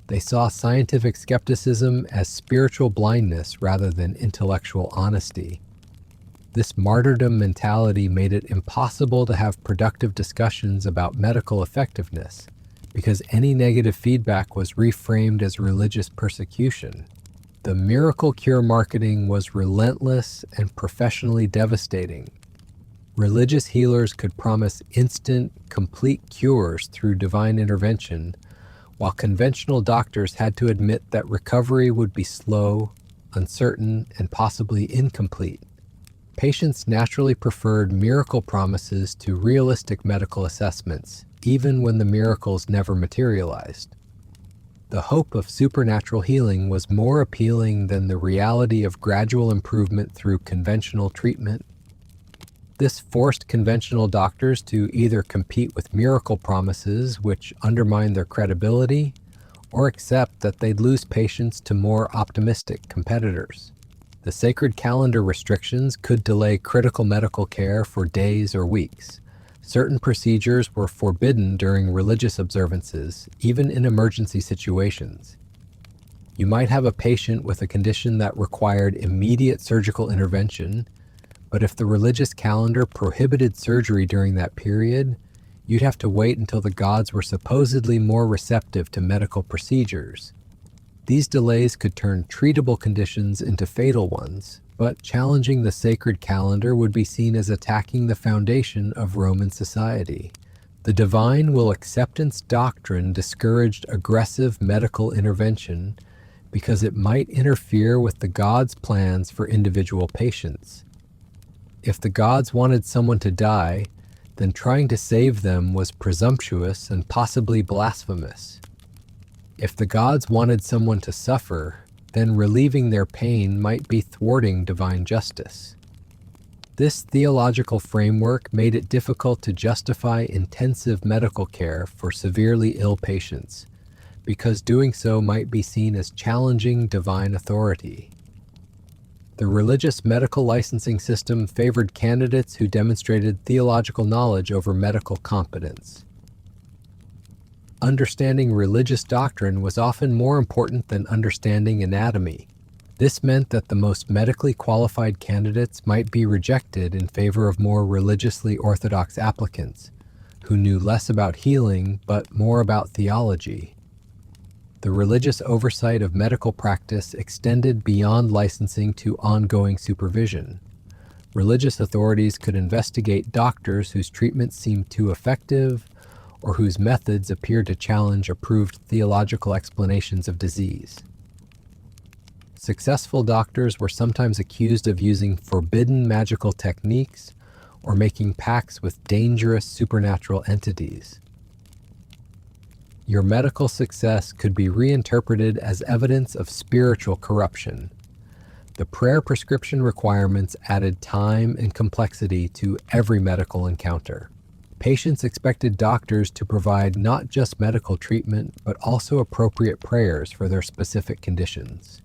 They saw scientific skepticism as spiritual blindness rather than intellectual honesty. This martyrdom mentality made it impossible to have productive discussions about medical effectiveness because any negative feedback was reframed as religious persecution. The miracle cure marketing was relentless and professionally devastating. Religious healers could promise instant, complete cures through divine intervention, while conventional doctors had to admit that recovery would be slow, uncertain, and possibly incomplete. Patients naturally preferred miracle promises to realistic medical assessments, even when the miracles never materialized. The hope of supernatural healing was more appealing than the reality of gradual improvement through conventional treatment. This forced conventional doctors to either compete with miracle promises, which undermined their credibility, or accept that they'd lose patients to more optimistic competitors. The sacred calendar restrictions could delay critical medical care for days or weeks. Certain procedures were forbidden during religious observances, even in emergency situations. You might have a patient with a condition that required immediate surgical intervention, but if the religious calendar prohibited surgery during that period, you'd have to wait until the gods were supposedly more receptive to medical procedures. These delays could turn treatable conditions into fatal ones, but challenging the sacred calendar would be seen as attacking the foundation of Roman society. The divine will acceptance doctrine discouraged aggressive medical intervention because it might interfere with the gods' plans for individual patients. If the gods wanted someone to die, then trying to save them was presumptuous and possibly blasphemous. If the gods wanted someone to suffer, then relieving their pain might be thwarting divine justice. This theological framework made it difficult to justify intensive medical care for severely ill patients, because doing so might be seen as challenging divine authority. The religious medical licensing system favored candidates who demonstrated theological knowledge over medical competence. Understanding religious doctrine was often more important than understanding anatomy. This meant that the most medically qualified candidates might be rejected in favor of more religiously orthodox applicants, who knew less about healing but more about theology. The religious oversight of medical practice extended beyond licensing to ongoing supervision. Religious authorities could investigate doctors whose treatments seemed too effective or whose methods appeared to challenge approved theological explanations of disease. Successful doctors were sometimes accused of using forbidden magical techniques or making pacts with dangerous supernatural entities. Your medical success could be reinterpreted as evidence of spiritual corruption. The prayer prescription requirements added time and complexity to every medical encounter. Patients expected doctors to provide not just medical treatment, but also appropriate prayers for their specific conditions.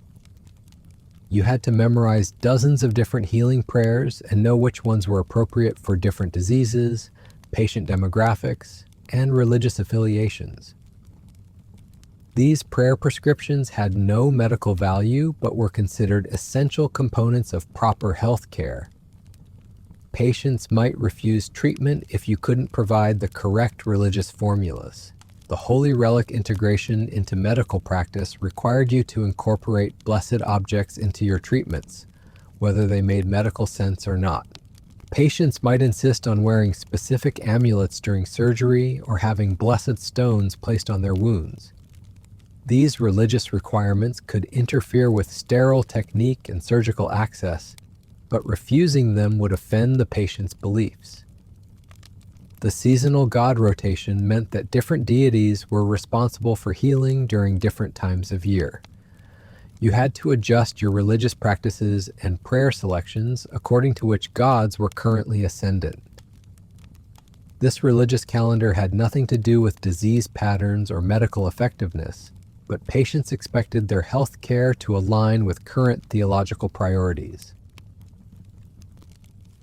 You had to memorize dozens of different healing prayers and know which ones were appropriate for different diseases, patient demographics, and religious affiliations. These prayer prescriptions had no medical value, but were considered essential components of proper health care. Patients might refuse treatment if you couldn't provide the correct religious formulas. The holy relic integration into medical practice required you to incorporate blessed objects into your treatments, whether they made medical sense or not. Patients might insist on wearing specific amulets during surgery or having blessed stones placed on their wounds. These religious requirements could interfere with sterile technique and surgical access, but refusing them would offend the patient's beliefs. The seasonal god rotation meant that different deities were responsible for healing during different times of year. You had to adjust your religious practices and prayer selections according to which gods were currently ascendant. This religious calendar had nothing to do with disease patterns or medical effectiveness, but patients expected their health care to align with current theological priorities.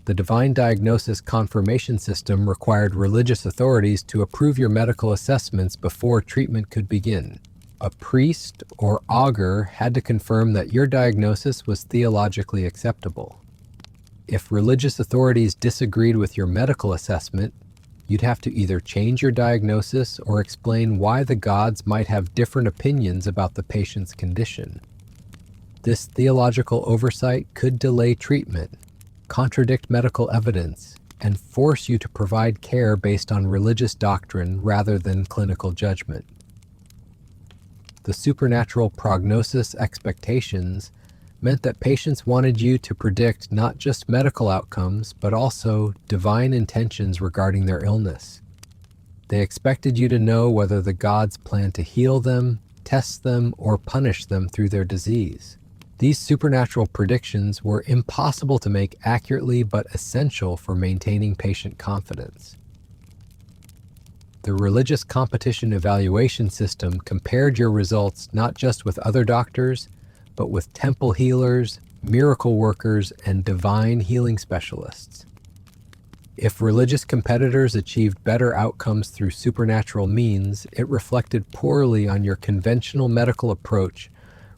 The divine diagnosis confirmation system required religious authorities to approve your medical assessments before treatment could begin. A priest or augur had to confirm that your diagnosis was theologically acceptable. If religious authorities disagreed with your medical assessment, you'd have to either change your diagnosis or explain why the gods might have different opinions about the patient's condition. This theological oversight could delay treatment, contradict medical evidence, and force you to provide care based on religious doctrine rather than clinical judgment. The supernatural prognosis expectations meant that patients wanted you to predict not just medical outcomes, but also divine intentions regarding their illness. They expected you to know whether the gods planned to heal them, test them, or punish them through their disease. These supernatural predictions were impossible to make accurately, but essential for maintaining patient confidence. The religious competition evaluation system compared your results not just with other doctors, but with temple healers, miracle workers, and divine healing specialists. If religious competitors achieved better outcomes through supernatural means, it reflected poorly on your conventional medical approach,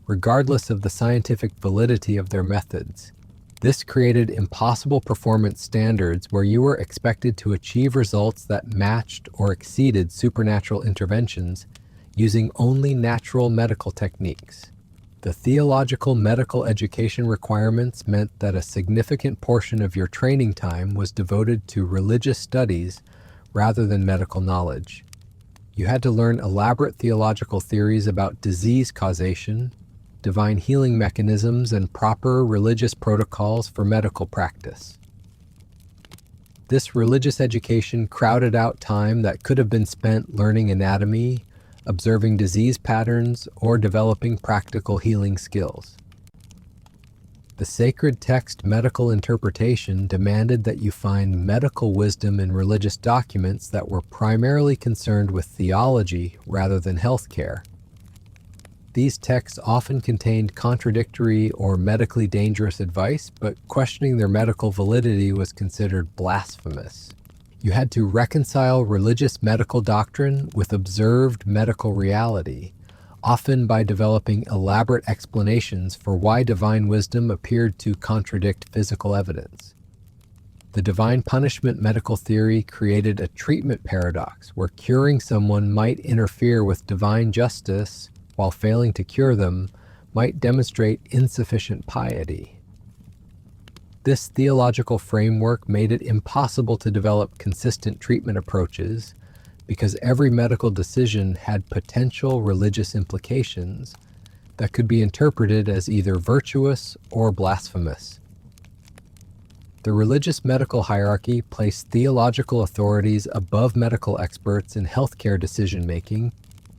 regardless of the scientific validity of their methods. This created impossible performance standards where you were expected to achieve results that matched or exceeded supernatural interventions using only natural medical techniques. The theological medical education requirements meant that a significant portion of your training time was devoted to religious studies rather than medical knowledge. You had to learn elaborate theological theories about disease causation, divine healing mechanisms, and proper religious protocols for medical practice. This religious education crowded out time that could have been spent learning anatomy, observing disease patterns, or developing practical healing skills. The sacred text medical interpretation demanded that you find medical wisdom in religious documents that were primarily concerned with theology rather than healthcare. These texts often contained contradictory or medically dangerous advice, but questioning their medical validity was considered blasphemous. You had to reconcile religious medical doctrine with observed medical reality, often by developing elaborate explanations for why divine wisdom appeared to contradict physical evidence. The divine punishment medical theory created a treatment paradox where curing someone might interfere with divine justice, while failing to cure them might demonstrate insufficient piety. This theological framework made it impossible to develop consistent treatment approaches because every medical decision had potential religious implications that could be interpreted as either virtuous or blasphemous. The religious medical hierarchy placed theological authorities above medical experts in healthcare decision-making,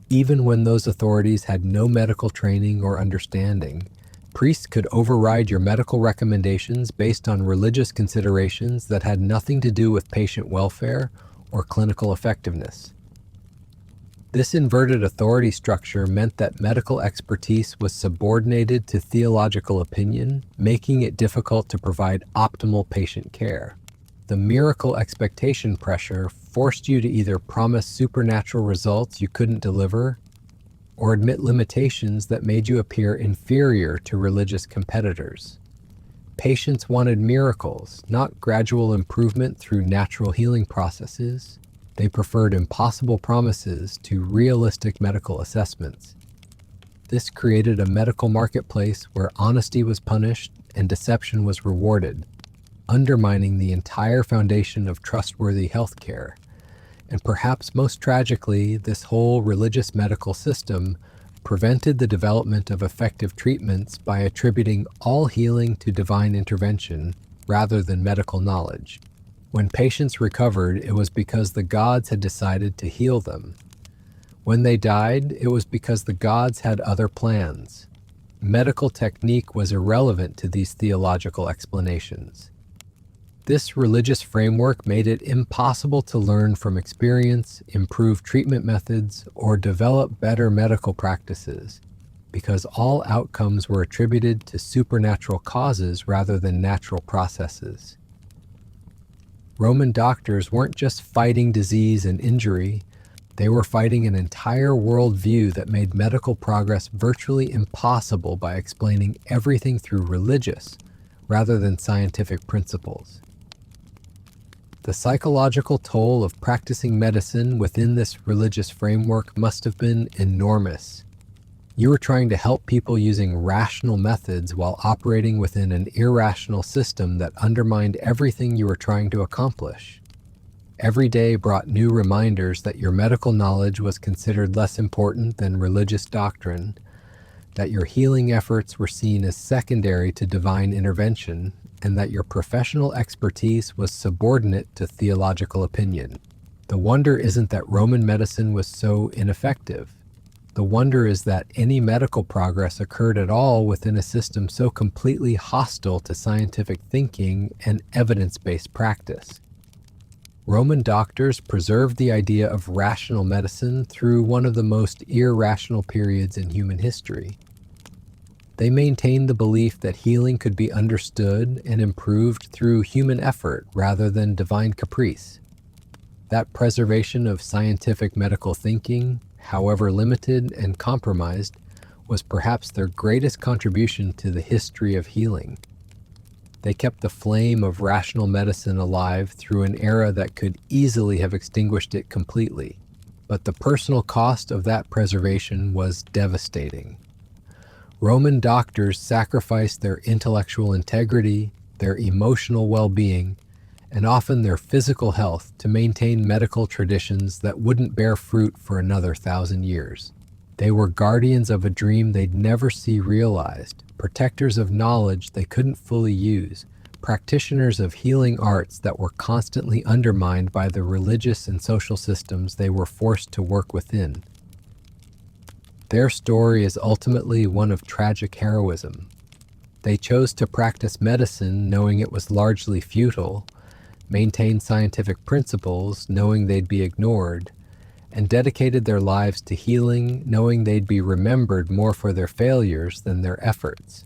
even when those authorities had no medical training or understanding. Priests could override your medical recommendations based on religious considerations that had nothing to do with patient welfare or clinical effectiveness. This inverted authority structure meant that medical expertise was subordinated to theological opinion, making it difficult to provide optimal patient care. The miracle expectation pressure forced you to either promise supernatural results you couldn't deliver or admit limitations that made you appear inferior to religious competitors. Patients wanted miracles, not gradual improvement through natural healing processes. They preferred impossible promises to realistic medical assessments. This created a medical marketplace where honesty was punished and deception was rewarded, undermining the entire foundation of trustworthy healthcare. And perhaps most tragically, this whole religious medical system prevented the development of effective treatments by attributing all healing to divine intervention rather than medical knowledge. When patients recovered, it was because the gods had decided to heal them. When they died, it was because the gods had other plans. Medical technique was irrelevant to these theological explanations. This religious framework made it impossible to learn from experience, improve treatment methods, or develop better medical practices, because all outcomes were attributed to supernatural causes rather than natural processes. Roman doctors weren't just fighting disease and injury, they were fighting an entire worldview that made medical progress virtually impossible by explaining everything through religious, rather than scientific principles. The psychological toll of practicing medicine within this religious framework must have been enormous. You were trying to help people using rational methods while operating within an irrational system that undermined everything you were trying to accomplish. Every day brought new reminders that your medical knowledge was considered less important than religious doctrine, that your healing efforts were seen as secondary to divine intervention, and that your professional expertise was subordinate to theological opinion. The wonder isn't that Roman medicine was so ineffective. The wonder is that any medical progress occurred at all within a system so completely hostile to scientific thinking and evidence-based practice. Roman doctors preserved the idea of rational medicine through one of the most irrational periods in human history. They maintained the belief that healing could be understood and improved through human effort rather than divine caprice. That preservation of scientific medical thinking, however limited and compromised, was perhaps their greatest contribution to the history of healing. They kept the flame of rational medicine alive through an era that could easily have extinguished it completely, but the personal cost of that preservation was devastating. Roman doctors sacrificed their intellectual integrity, their emotional well-being, and often their physical health to maintain medical traditions that wouldn't bear fruit for another 1,000 years. They were guardians of a dream they'd never see realized, protectors of knowledge they couldn't fully use, practitioners of healing arts that were constantly undermined by the religious and social systems they were forced to work within. Their story is ultimately one of tragic heroism. They chose to practice medicine knowing it was largely futile, maintain scientific principles knowing they'd be ignored, and dedicated their lives to healing knowing they'd be remembered more for their failures than their efforts.